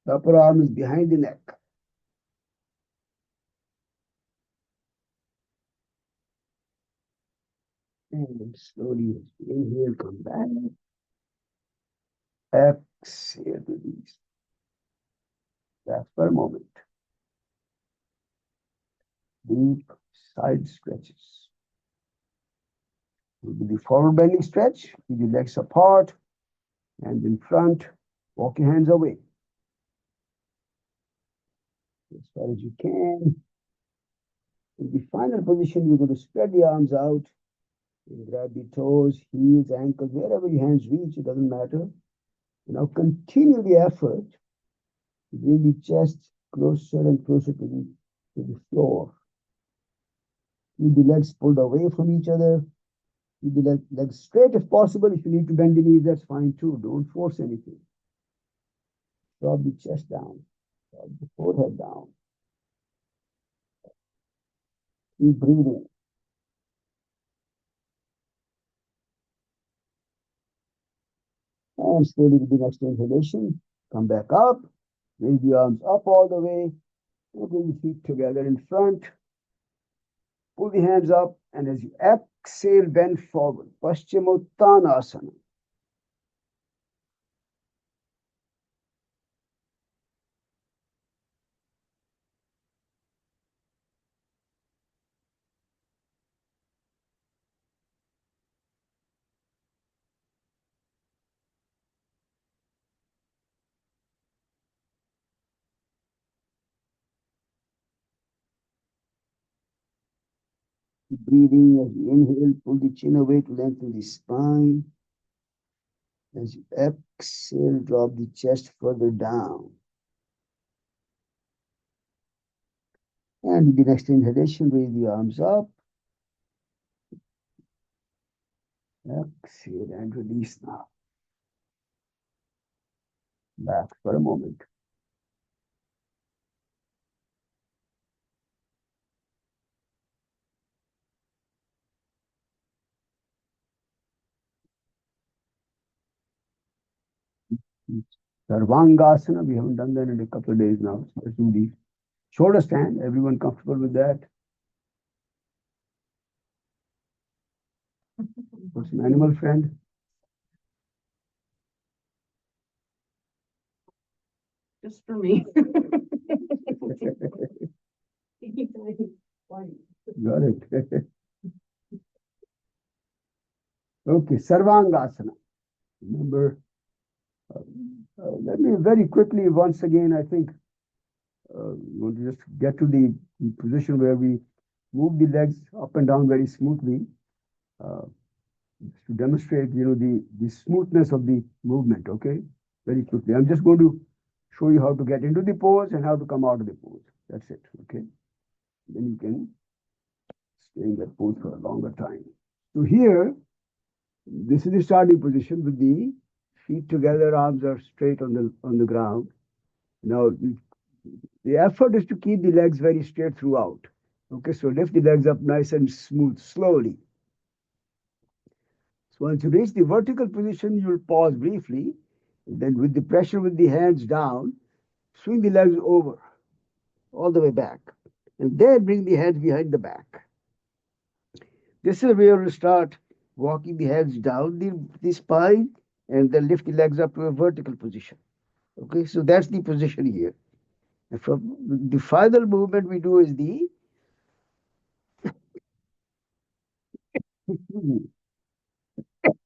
The upper arm is behind the neck. And slowly inhale, come back. Exhale, release. That's for a moment. Deep side stretches. We'll do the forward bending stretch. Keep the legs apart, hands in front. Walk your hands away as far as you can. In the final position, you're going to spread the arms out and grab the toes, heels, ankles, wherever your hands reach, it doesn't matter. Now continue the effort to bring the chest closer and closer to the floor. Keep the legs pulled away from each other. Keep the legs straight if possible. If you need to bend the knees, that's fine too. Don't force anything. Drop the chest down. Drop the forehead down. Keep breathing. And slowly with the next inhalation, come back up. Raise the arms up all the way. And bring the feet together in front. Pull the hands up. And as you exhale, bend forward. Paschimottanasana. Keep breathing as you inhale, pull the chin away to lengthen the spine. As you exhale, drop the chest further down. And with the next inhalation, raise the arms up. Exhale and release now. Back for a moment. Sarvangasana, we haven't done that in a couple of days now. So let's do the shoulder stand. Everyone comfortable with that? What's an animal friend? Just for me. Got it. Okay, Sarvangasana. Remember, let me very quickly, once again, I think we want to just get to the position where we move the legs up and down very smoothly uh, to demonstrate, the smoothness of the movement, okay? Very quickly. I'm just going to show you how to get into the pose and how to come out of the pose. That's it, okay? Then you can stay in that pose for a longer time. So here, this is the starting position with the feet together, arms are straight on the ground. Now, the effort is to keep the legs very straight throughout. Okay, so lift the legs up nice and smooth, slowly. So once you reach the vertical position, you'll pause briefly. Then with the pressure with the hands down, swing the legs over, all the way back. And then bring the hands behind the back. This is where you start walking the hands down the spine and then lift the legs up to a vertical position. Okay, so that's the position here. And from the final movement we do is the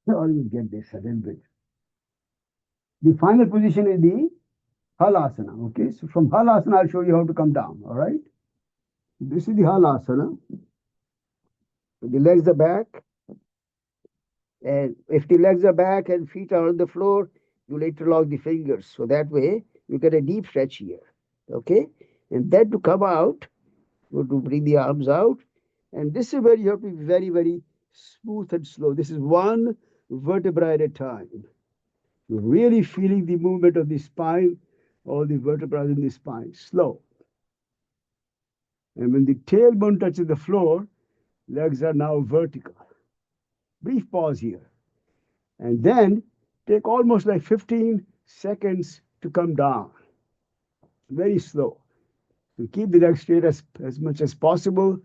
I always get this a little bit. The final position is the Halasana. Okay, so from Halasana, I'll show you how to come down. All right, this is the Halasana. The legs are back, and if the legs are back and feet are on the floor, you interlock the fingers. So that way, you get a deep stretch here. Okay, and then to come out, you have to bring the arms out, and this is where you have to be very, very smooth and slow. This is one vertebra at a time. You're really feeling the movement of the spine, all the vertebrae in the spine, slow. And when the tailbone touches the floor, legs are now vertical. Brief pause here. And then take almost like 15 seconds to come down. Very slow. So keep the legs straight as much as possible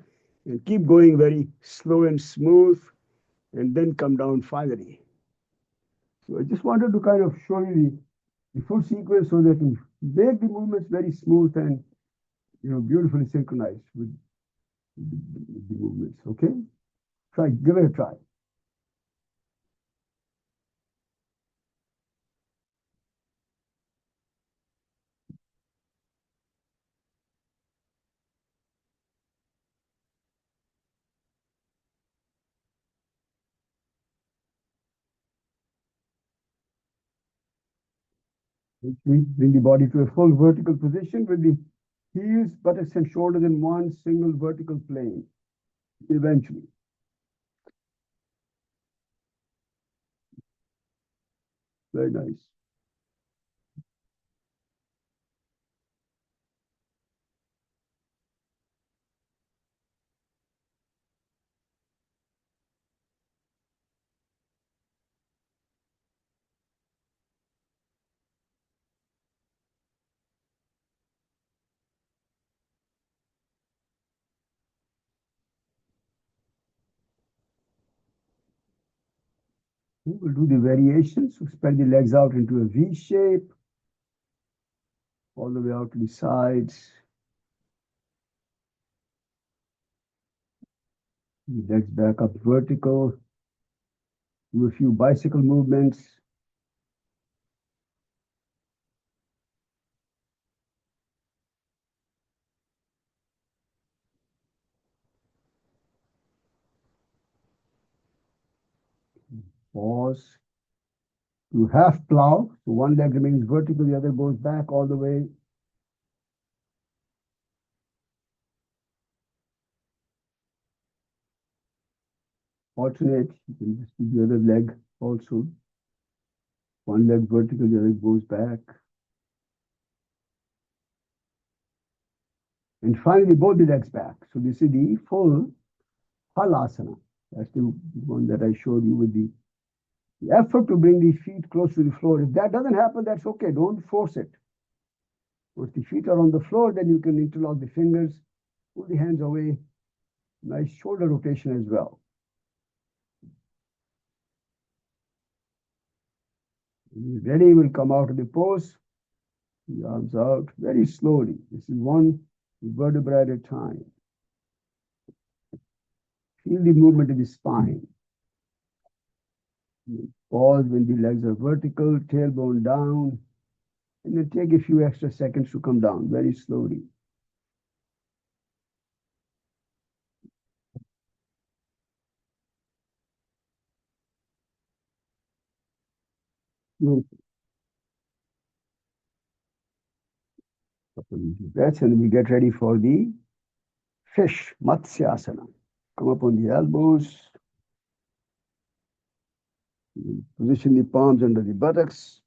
and keep going very slow and smooth and then come down finally. So I just wanted to kind of show you the full sequence so that you make the movements very smooth and beautifully synchronized with the movements. Okay, give it a try. Which means bring the body to a full vertical position with the heels, buttocks, and shoulders in one single vertical plane. Eventually. Very nice. We'll do the variations. So spread the legs out into a V shape, all the way out to the sides. The legs back up vertical. Do a few bicycle movements. Pause. To half plow. So one leg remains vertical, the other goes back all the way. Alternate. You can just do the other leg also. One leg vertical, the other goes back. And finally, both the legs back. So this is the full Halasana. That's the one that I showed you with the effort to bring the feet close to the floor. If that doesn't happen, that's okay. Don't force it. If the feet are on the floor, then you can interlock the fingers, pull the hands away. Nice shoulder rotation as well. When you're ready, we'll come out of the pose. The arms out very slowly. This is one vertebra at a time. Feel the movement in the spine. Pause when the legs are vertical, tailbone down, and then take a few extra seconds to come down very slowly. Breaths, and we get ready for the fish, Matsyasana. Come up on the elbows. Position the palms under the buttocks.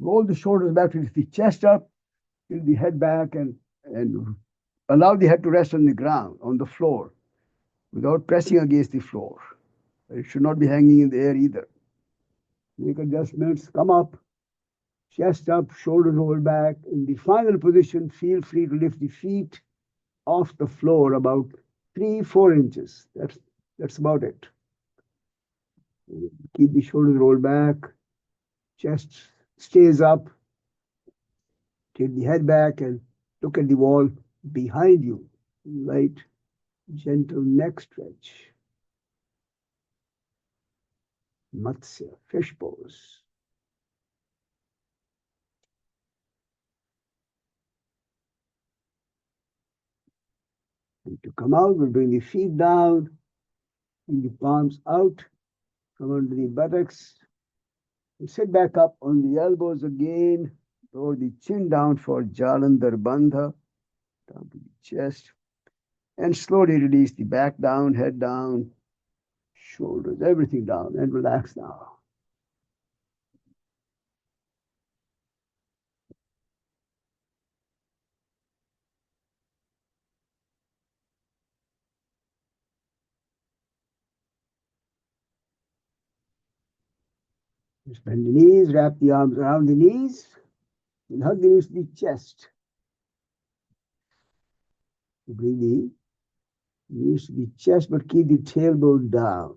Roll the shoulders back to the chest up, tilt the head back, and allow the head to rest on the ground, on the floor, without pressing against the floor. It should not be hanging in the air either. Make adjustments, come up, chest up, shoulders rolled back. In the final position, feel free to lift the feet off the floor about 3-4 inches. That's about it. Keep the shoulders rolled back, chest stays up. Take the head back and look at the wall behind you. Light, gentle neck stretch. Matsya, fish pose. And to come out, we'll bring the feet down, bring the palms out, come under the buttocks, and sit back up on the elbows again. Lower the chin down for Jalandhar Bandha, down to the chest, and slowly release the back down, head down, shoulders, everything down, and relax now. Just bend the knees, wrap the arms around the knees, and hug the knees to the chest. Bring the knees to the chest, but keep the tailbone down.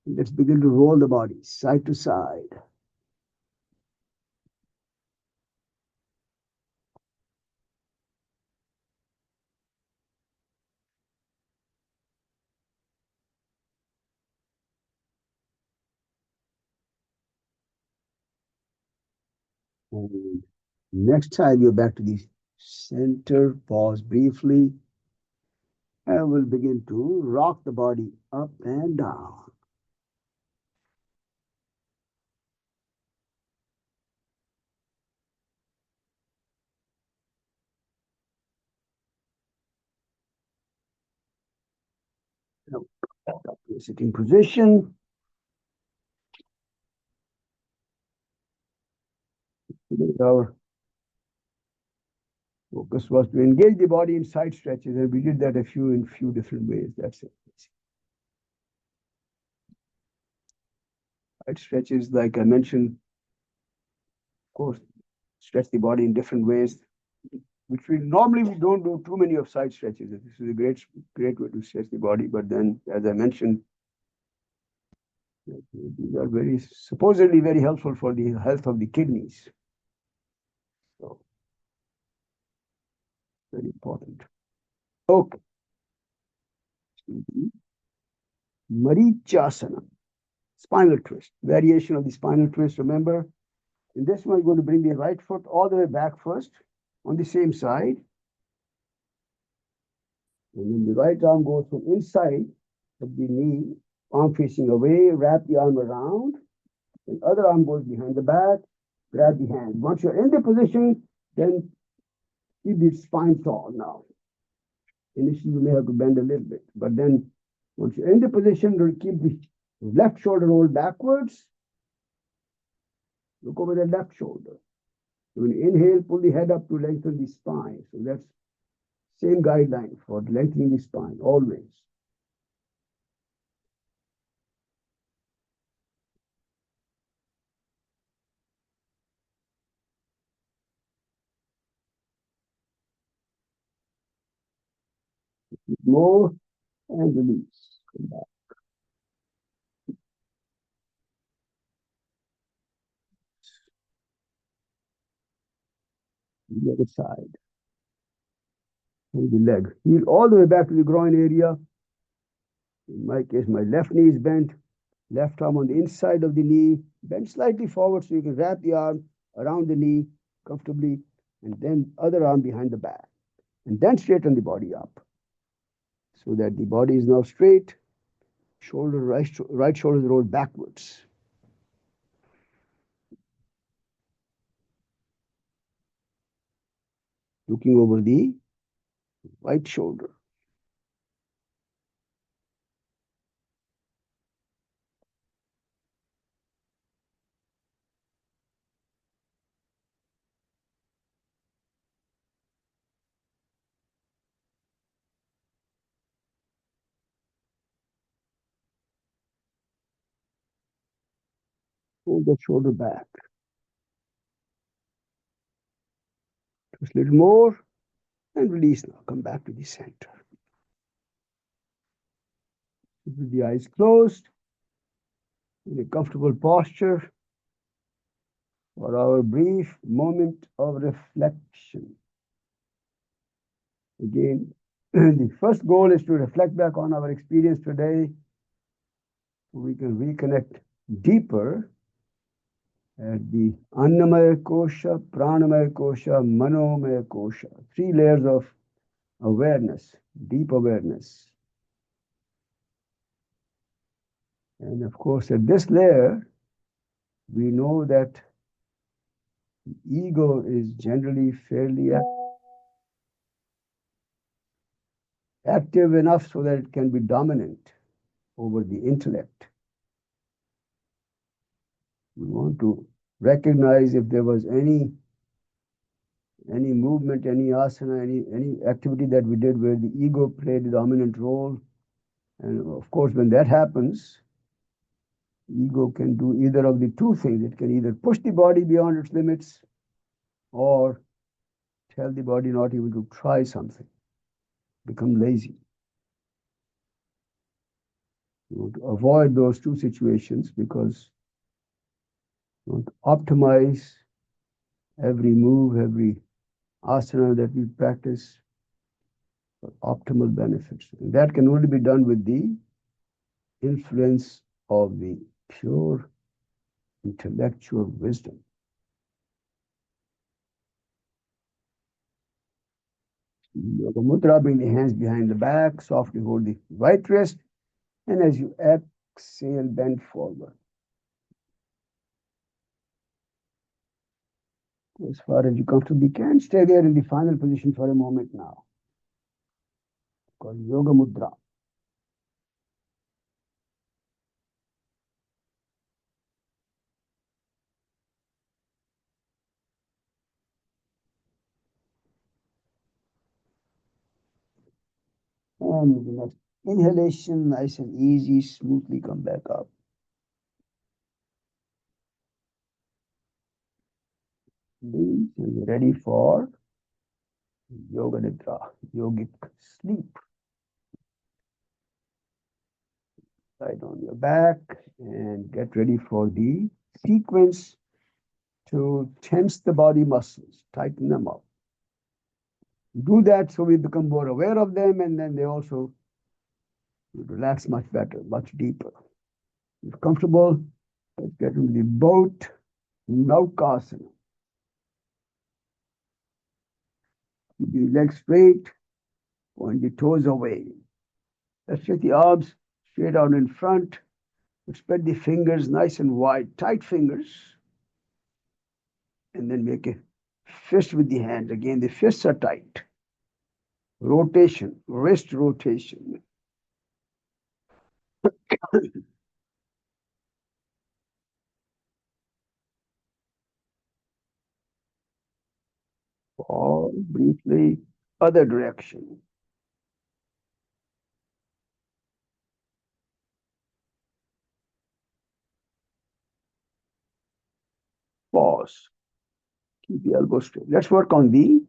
And let's begin to roll the body side to side. And next time you're back to the center, pause briefly, and we'll begin to rock the body up and down. Now, back up to a sitting position. Our focus was to engage the body in side stretches, and we did that in few different ways. That's it. Side stretches, like I mentioned, of course, stretch the body in different ways, which we don't do too many of side stretches. This is a great way to stretch the body. But then, as I mentioned, these are supposedly very helpful for the health of the kidneys. So, very important. Okay. Marichasana, spinal twist, variation of the spinal twist. Remember, in this one, you're going to bring the right foot all the way back first on the same side. And then the right arm goes from inside of the knee, arm facing away, wrap the arm around. The other arm goes behind the back, grab the hand. Once you're in the position, then keep the spine tall now. Initially, you may have to bend a little bit, but then once you're in the position, keep the left shoulder rolled backwards. Look over the left shoulder. So when you inhale, pull the head up to lengthen the spine. So that's same guideline for lengthening the spine, always. More and release. Come back. The other side. Hold the leg. Heel all the way back to the groin area. In my case, my left knee is bent. Left arm on the inside of the knee. Bend slightly forward so you can wrap the arm around the knee comfortably. And then other arm behind the back. And then straighten the body up. So that the body is now straight. Shoulder, right shoulder is rolled backwards. Looking over the right shoulder. Hold the shoulder back. Just a little more and release now. Come back to the center. With the eyes closed, in a comfortable posture for our brief moment of reflection. Again, the first goal is to reflect back on our experience today so we can reconnect deeper at the Annamaya Kosha, Pranamaya Kosha, Manomaya Kosha, 3 layers of awareness, deep awareness. And of course, at this layer, we know that the ego is generally fairly active enough so that it can be dominant over the intellect. We want to recognize if there was any movement, any asana, any activity that we did where the ego played a dominant role. And of course, when that happens, ego can do either of the 2 things. It can either push the body beyond its limits or tell the body not even to try something, become lazy. You want to avoid those 2 situations because you want to optimize every move, every asana that we practice for optimal benefits. And that can only be done with the influence of the pure intellectual wisdom. Yoga Mudra, bring the hands behind the back, softly hold the right wrist, and as you exhale, bend forward. As far as you comfortably can, stay there in the final position for a moment now. Called Yoga Mudra. And with the next inhalation, nice and easy, smoothly come back up. Release and be ready for Yoga Nidra, yogic sleep. Lie on your back and get ready for the sequence to tense the body muscles, tighten them up. Do that so we become more aware of them, and then they also relax much better, much deeper. If comfortable, let's get into the boat Naukasana. Keep the legs straight, point the toes away. Let's stretch the arms straight out in front. Spread the fingers nice and wide, tight fingers. And then make a fist with the hands. Again, the fists are tight. Rotation, wrist rotation. Pause briefly, other direction. Pause. Keep the elbow straight. Let's work on the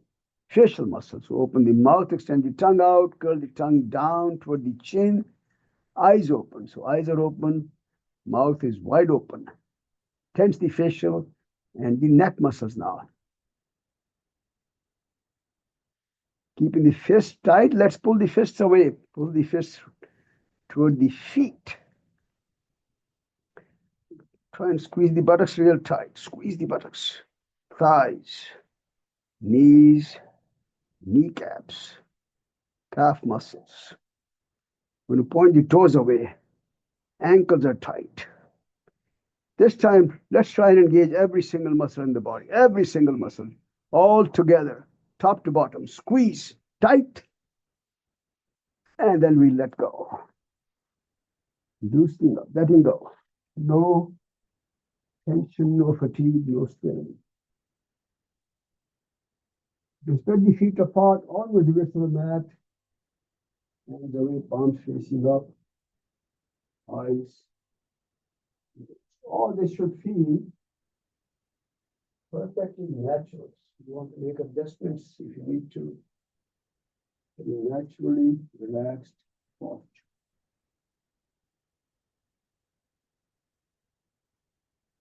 facial muscles. So open the mouth, extend the tongue out, curl the tongue down toward the chin, eyes open. So eyes are open, mouth is wide open. Tense the facial and the neck muscles now. Keeping the fist tight, let's pull the fists away. Pull the fists toward the feet. Try and squeeze the buttocks real tight. Squeeze the buttocks. Thighs, knees, kneecaps, calf muscles. When you point the toes away, ankles are tight. This time, let's try and engage every single muscle in the body, every single muscle, all together, top to bottom. Squeeze tight, and then we let go. Loosening up, letting go. No tension, no fatigue, no strain. You spread the feet apart, always the width of the mat, and the way palms facing up, eyes. All this should feel perfectly natural. You want to make adjustments if you need to. Be naturally relaxed posture.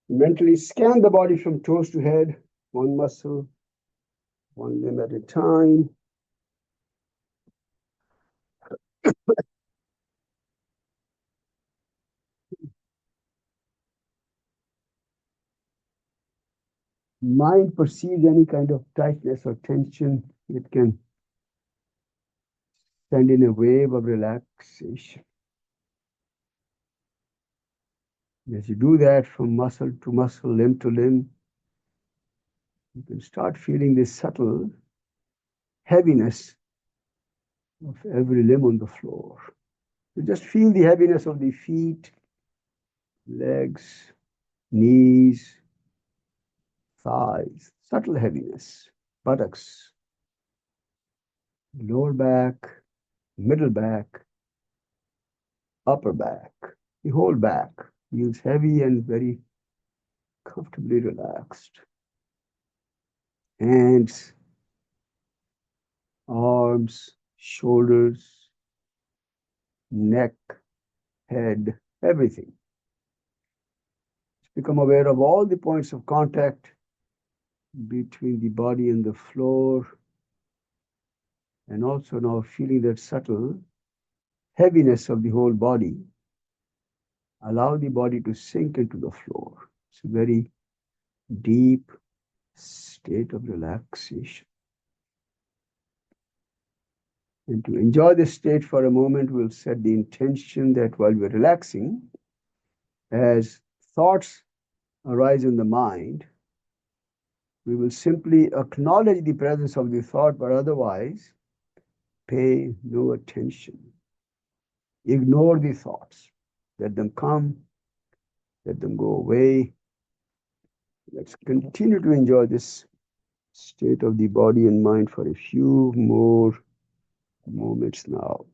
Mentally scan the body from toes to head, one muscle, one limb at a time. Mind perceives any kind of tightness or tension, it can send in a wave of relaxation. As you do that from muscle to muscle, limb to limb, you can start feeling this subtle heaviness of every limb on the floor. You just feel the heaviness of the feet, legs, knees, thighs, subtle heaviness, buttocks, lower back, middle back, upper back. The whole back feels heavy and very comfortably relaxed. Hands, arms, shoulders, neck, head, everything. Become aware of all the points of contact between the body and the floor, and also now feeling that subtle heaviness of the whole body. Allow the body to sink into the floor. It's a very deep state of relaxation. And to enjoy this state for a moment, we'll set the intention that while we're relaxing, as thoughts arise in the mind, we will simply acknowledge the presence of the thought, but otherwise pay no attention. Ignore the thoughts. Let them come, let them go away. Let's continue to enjoy this state of the body and mind for a few more moments now.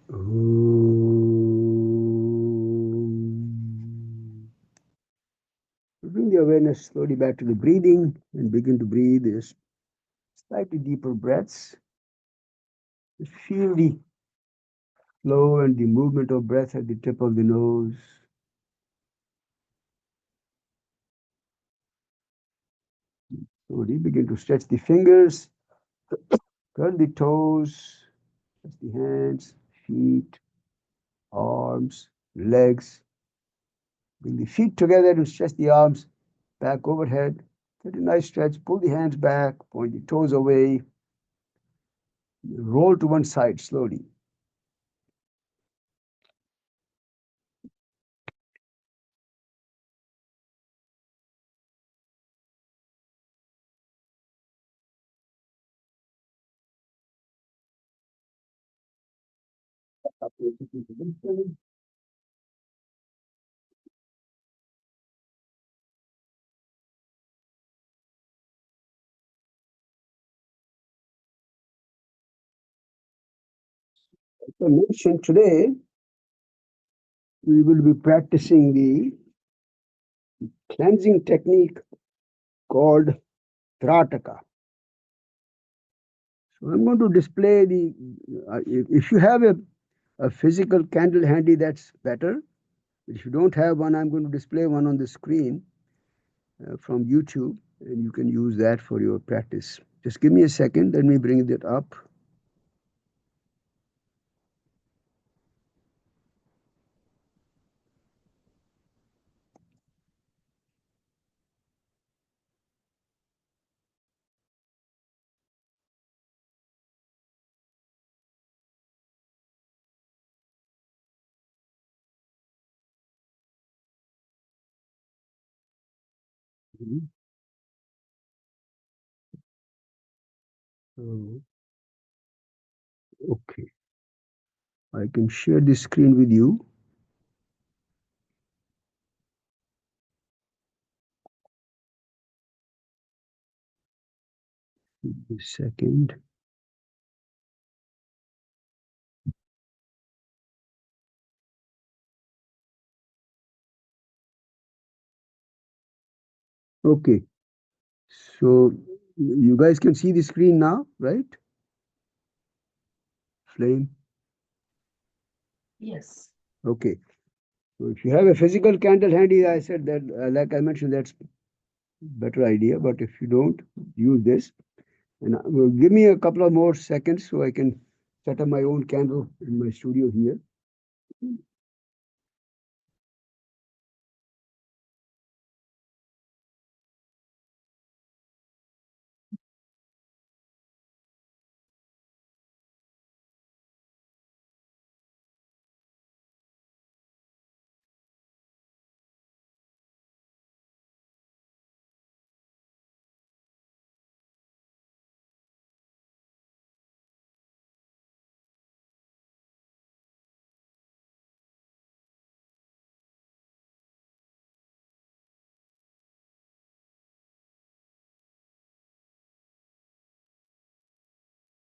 Bring the awareness slowly back to the breathing and begin to breathe this slightly deeper breaths. Just feel the flow and the movement of breath at the tip of the nose. Slowly begin to stretch the fingers, curl the toes, stretch the hands, feet, arms, legs. Bring the feet together and stretch the arms back overhead. Get a nice stretch. Pull the hands back, point the toes away. Roll to one side slowly. As I mentioned today, we will be practicing the cleansing technique called Trataka. So I'm going to display the, if you have a physical candle handy, that's better. If you don't have one, I'm going to display one on the screen from YouTube, and you can use that for your practice. Just give me a second, let me bring that up. Mhm. So, okay, I can share the screen with you. A second. Okay, so you guys can see the screen now, right? Flame. Yes. Okay. So if you have a physical candle handy, I said that, like I mentioned, that's better idea. But if you don't, use this. And give me a couple of more seconds so I can set up my own candle in my studio here.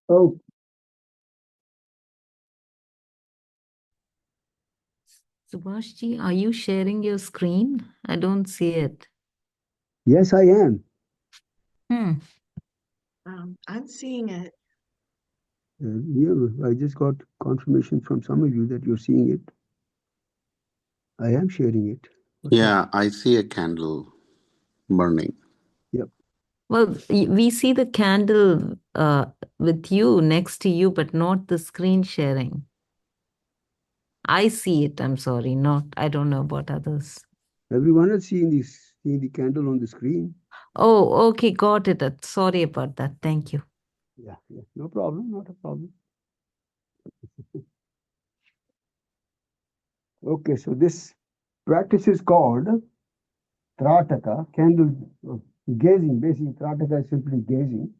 Oh, Subhashji, are you sharing your screen? I don't see it. yes, I am. Hmm. I'm seeing it. Yeah, I just got confirmation from some of you that you're seeing it. I am sharing it. What's Yeah, happening? I see a candle burning. Yep. Well, we see the candle with you next to you, but not the screen sharing. I see it. I'm sorry. Not. I don't know about others. Everyone is seeing the candle on the screen. Oh, okay. Got it. Sorry about that. Thank you. Yeah, no problem, not a problem. Okay, so this practice is called Trataka, candle gazing. Basically, Trataka is simply gazing.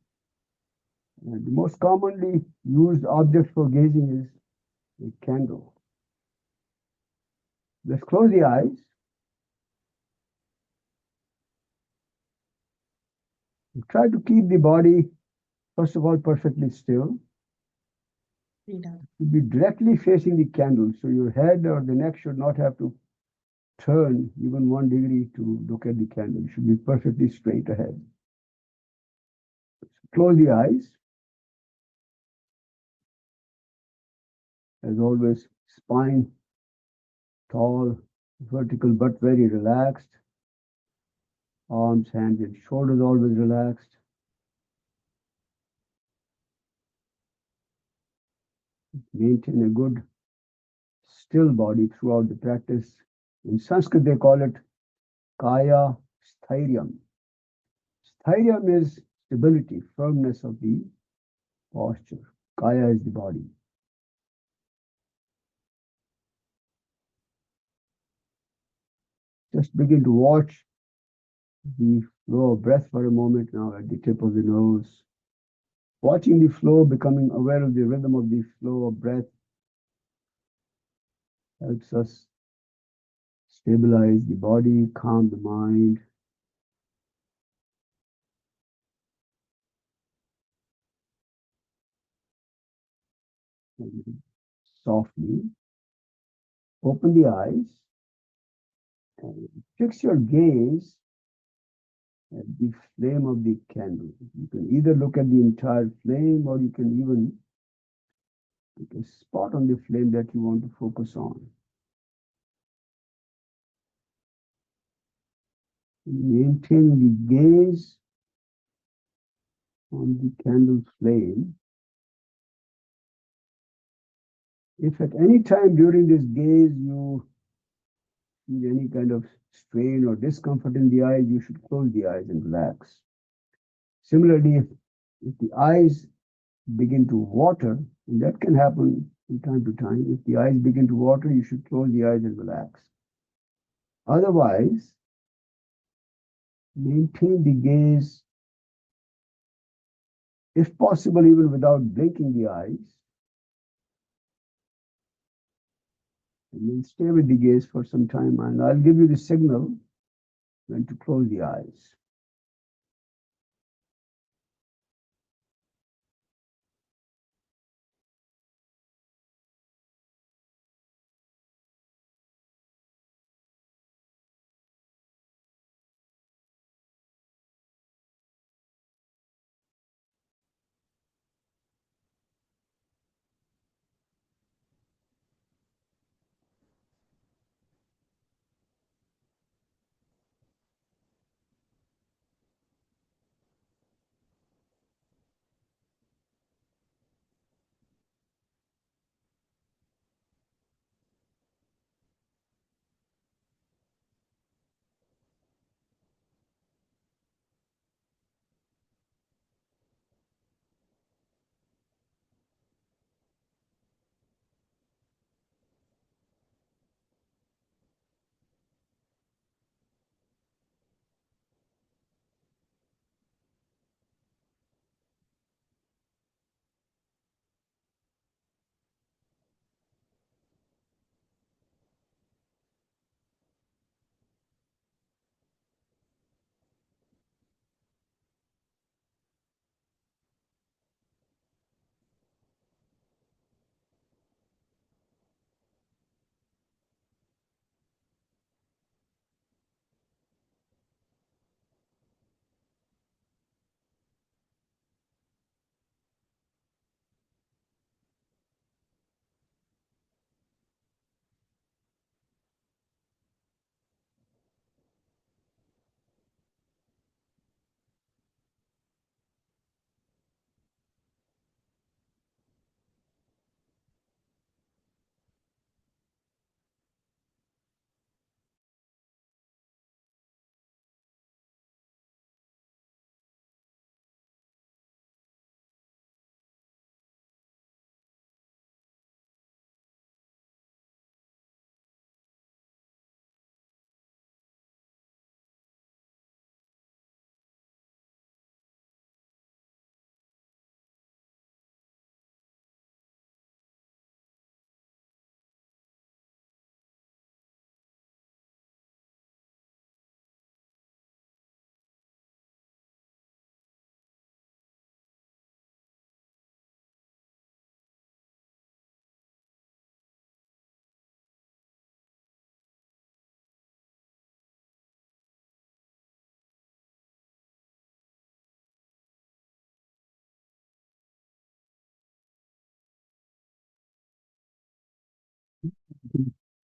The most commonly used object for gazing is a candle. Let's close the eyes. Try to keep the body, first of all, perfectly still. be directly facing the candle. So your head or the neck should not have to turn even 1 degree to look at the candle. It should be perfectly straight ahead. Close the eyes. As always, spine tall, vertical, but very relaxed. Arms, hands, and shoulders always relaxed. Maintain a good still body throughout the practice. In Sanskrit, they call it kaya sthiryam. Sthiryam is stability, firmness of the posture. Kaya is the body. Just begin to watch the flow of breath for a moment now at the tip of the nose. Watching the flow, becoming aware of the rhythm of the flow of breath helps us stabilize the body, calm the mind. And softly open the eyes and fix your gaze at the flame of the candle. You can either look at the entire flame or you can even pick a spot on the flame that you want to focus on. Maintain the gaze on the candle flame. If at any time during this gaze you feel any kind of strain or discomfort in the eyes, you should close the eyes and relax. Similarly, if the eyes begin to water, and that can happen from time to time, if the eyes begin to water, you should close the eyes and relax. Otherwise, maintain the gaze, if possible, even without blinking the eyes, and then stay with the gaze for some time, and I'll give you the signal when to close the eyes.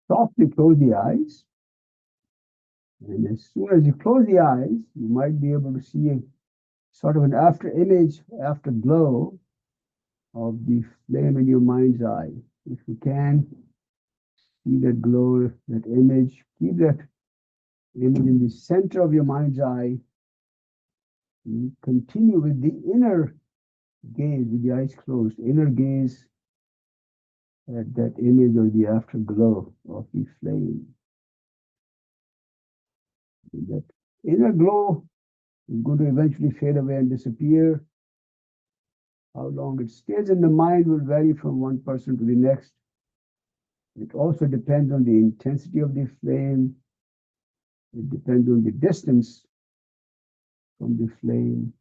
Softly close the eyes. And as soon as you close the eyes, you might be able to see a sort of an after image, after glow of the flame in your mind's eye. If you can see that glow, that image, keep that image in the center of your mind's eye. You continue with the inner gaze, with the eyes closed, inner gaze at that image or the afterglow of the flame. And that inner glow is going to eventually fade away and disappear. How long it stays in the mind will vary from one person to the next. It also depends on the intensity of the flame. It depends on the distance from the flame.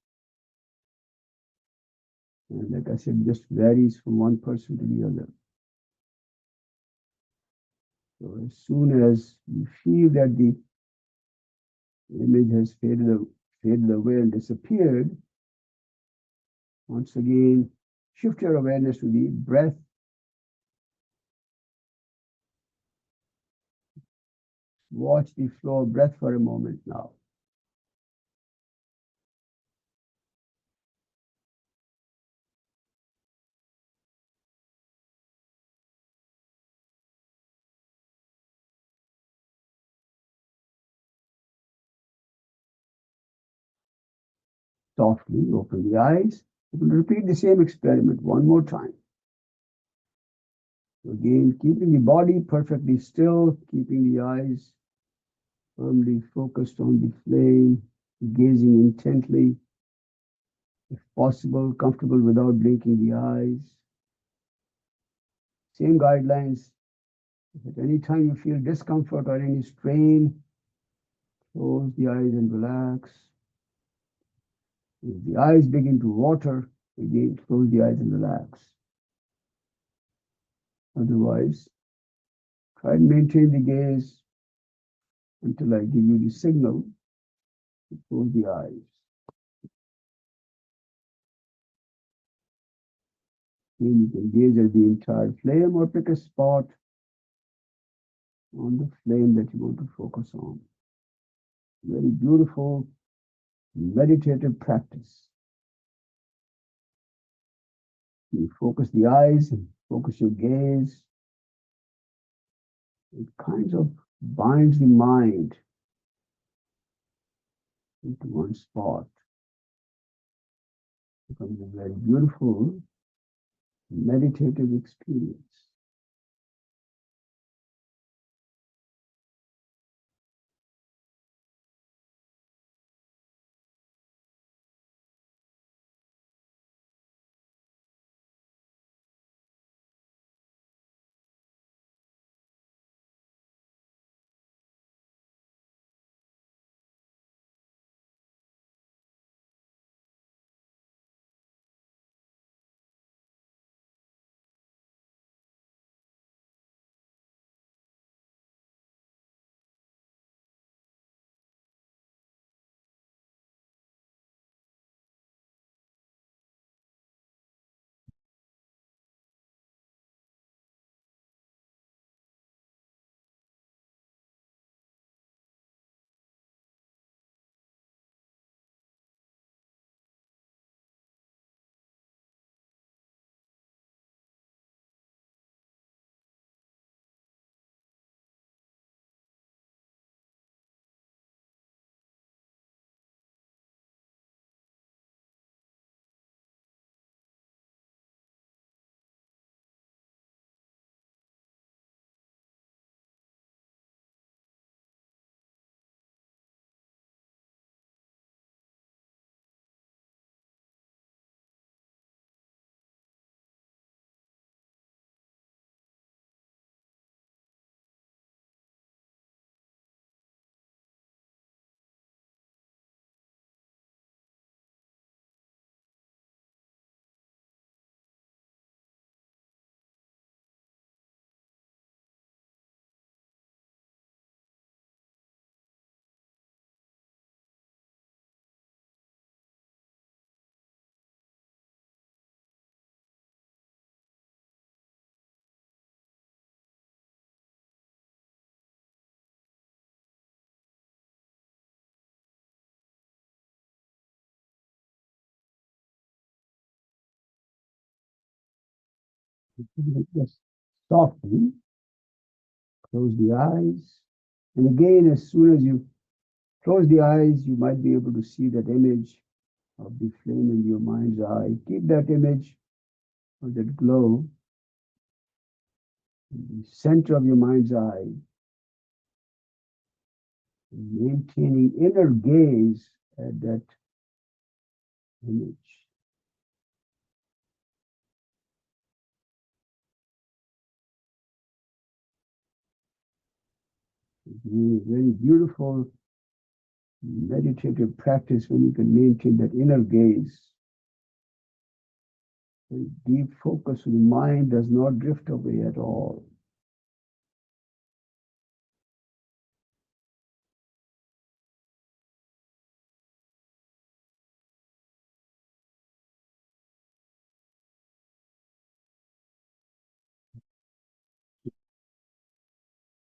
And like I said, just varies from one person to the other. So as soon as you feel that the image has faded away and disappeared, once again, shift your awareness to the breath. Watch the flow of breath for a moment now. Softly open the eyes. You will repeat the same experiment one more time. Again, keeping the body perfectly still, keeping the eyes firmly focused on the flame, gazing intently, if possible, comfortable without blinking the eyes. Same guidelines. If at any time you feel discomfort or any strain, close the eyes and relax. If the eyes begin to water, again, close the eyes and relax. Otherwise, try and maintain the gaze until I give you the signal to close the eyes. Then you can gaze at the entire flame or pick a spot on the flame that you want to focus on. Very beautiful meditative practice. You focus the eyes and focus your gaze. It kind of binds the mind into one spot. It becomes a very beautiful meditative experience. Just softly close the eyes. And again, as soon as you close the eyes, you might be able to see that image of the flame in your mind's eye. Keep that image or that glow in the center of your mind's eye, maintaining inner gaze at that image. It's a very beautiful meditative practice when you can maintain that inner gaze. A deep focus of the mind does not drift away at all.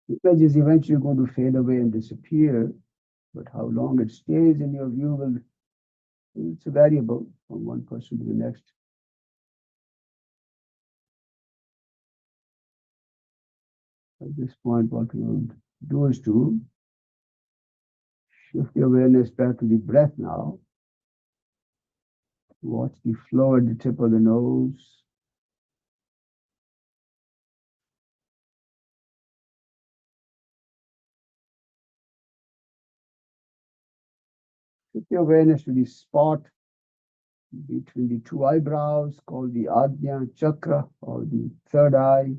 The image is eventually going to fade away and disappear, but how long it stays in your view it's a variable from one person to the next. At this point, what we will do is to shift the awareness back to the breath now. Watch the flow at the tip of the nose. Shift the awareness to the spot between the two eyebrows called the Ajna Chakra or the third eye.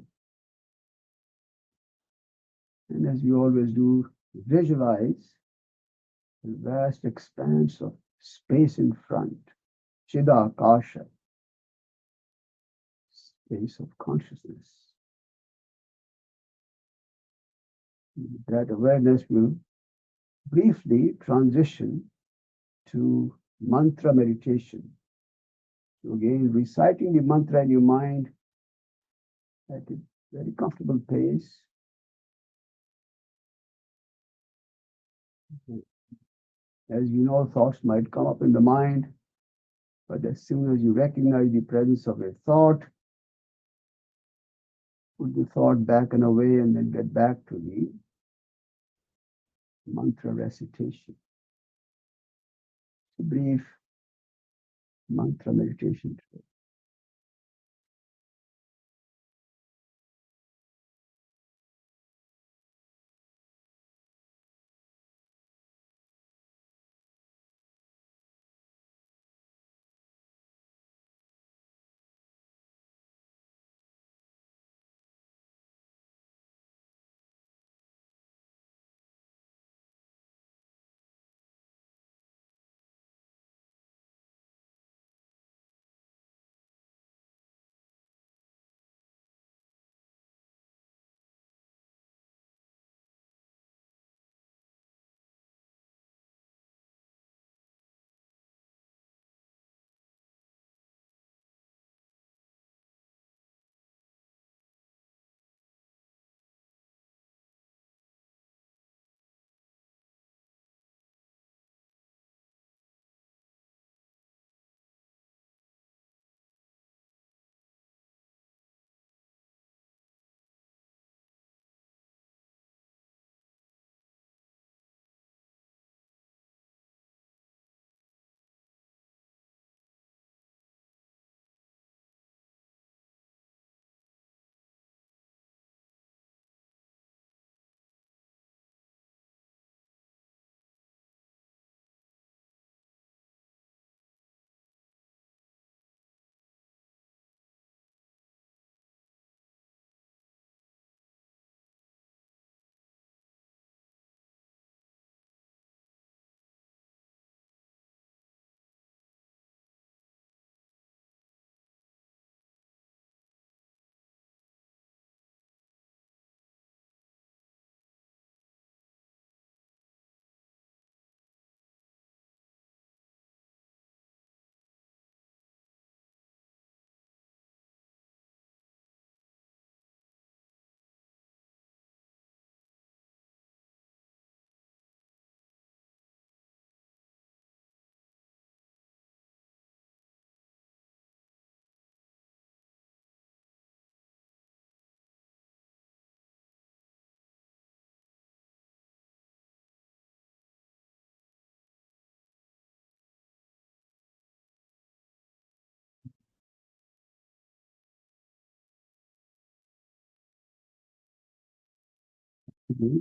And as we always do, visualize the vast expanse of space in front, Chidakasha, space of consciousness. That awareness will briefly transition to mantra meditation. So again, reciting the mantra in your mind at a very comfortable pace. As you know, thoughts might come up in the mind, but as soon as you recognize the presence of a thought, put the thought back and away and then get back to the mantra recitation. A brief mantra meditation today.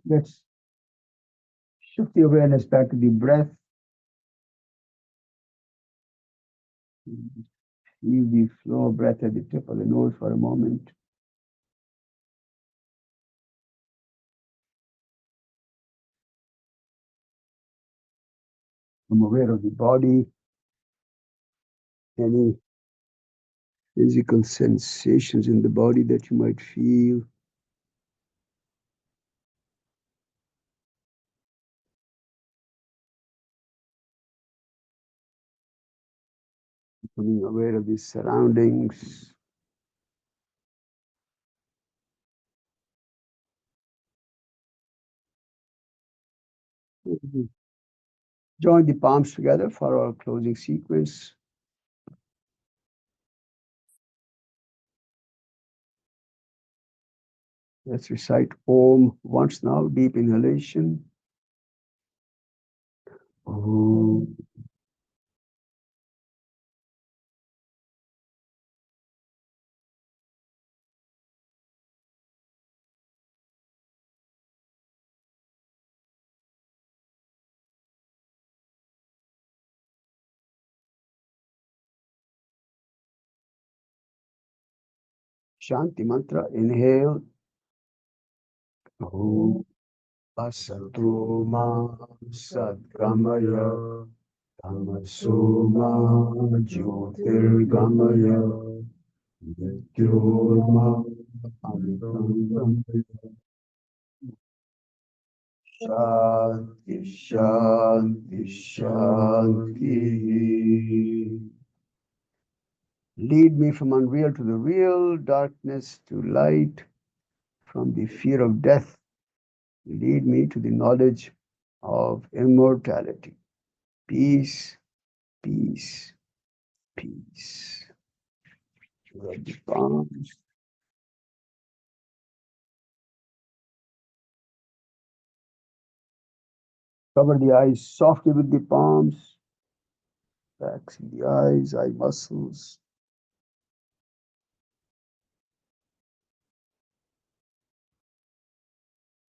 Let's shift the awareness back to the breath. Feel the flow of breath at the tip of the nose for a moment. I'm aware of the body, any physical sensations in the body that you might feel. Becoming aware of the surroundings. Join the palms together for our closing sequence. Let's recite Om once now, deep inhalation. Om. Shanti mantra, inhale. Om. Asato ma sadgamaya. Tamaso ma jyotirgamaya. Mrityorma amritam. Shanti, Shanti, Shanti. Lead me from unreal to the real, darkness to light, from the fear of death. Lead me to the knowledge of immortality. Peace, peace, peace. Rub the palms. Cover the eyes softly with the palms. Relaxing the eyes, eye muscles.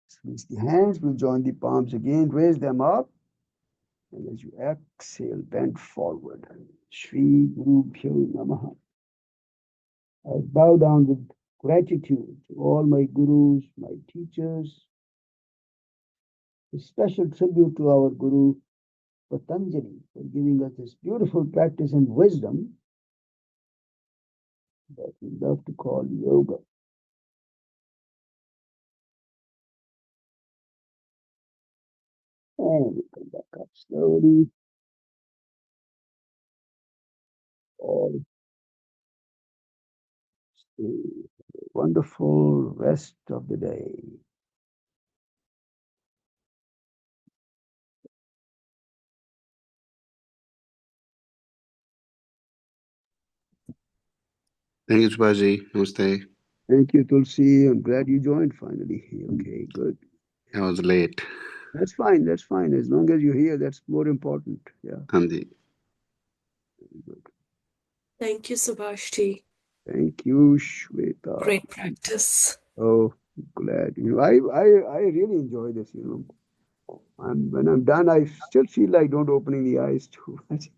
Squeeze the hands, we'll join the palms again, raise them up. And as you exhale, bend forward. Shri Guru Bhyo Namaha. I bow down with gratitude to all my gurus, my teachers. A special tribute to our Guru Patanjali for giving us this beautiful practice and wisdom that we love to call yoga. And we come back up slowly. All stay. Wonderful rest of the day. Thank you, Subhaji. Namaste. Thank you, Tulsi. I'm glad you joined finally. Okay, good. I was late. That's fine. That's fine. As long as you're here, that's more important. Yeah. Andy. Good. Thank you, Subhashji. Thank you, Shweta. Great practice. Oh, glad. I really enjoy this, when I'm done, I still feel like don't opening the eyes too much.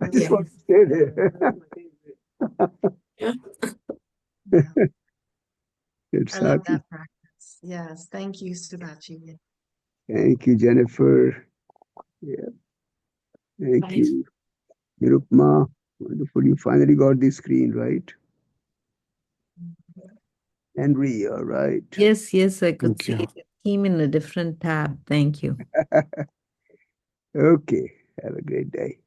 I just want to stay there. Yeah. It's I love happy. that practice. Yes. Thank you, Subhachi. Thank you, Jennifer. Yeah. Thank Right. you. Nirupma. Wonderful. You finally got the screen, right? Henry, all right. Yes, I could Thank see you. it. It came in a different tab. Thank you. Okay. Have a great day.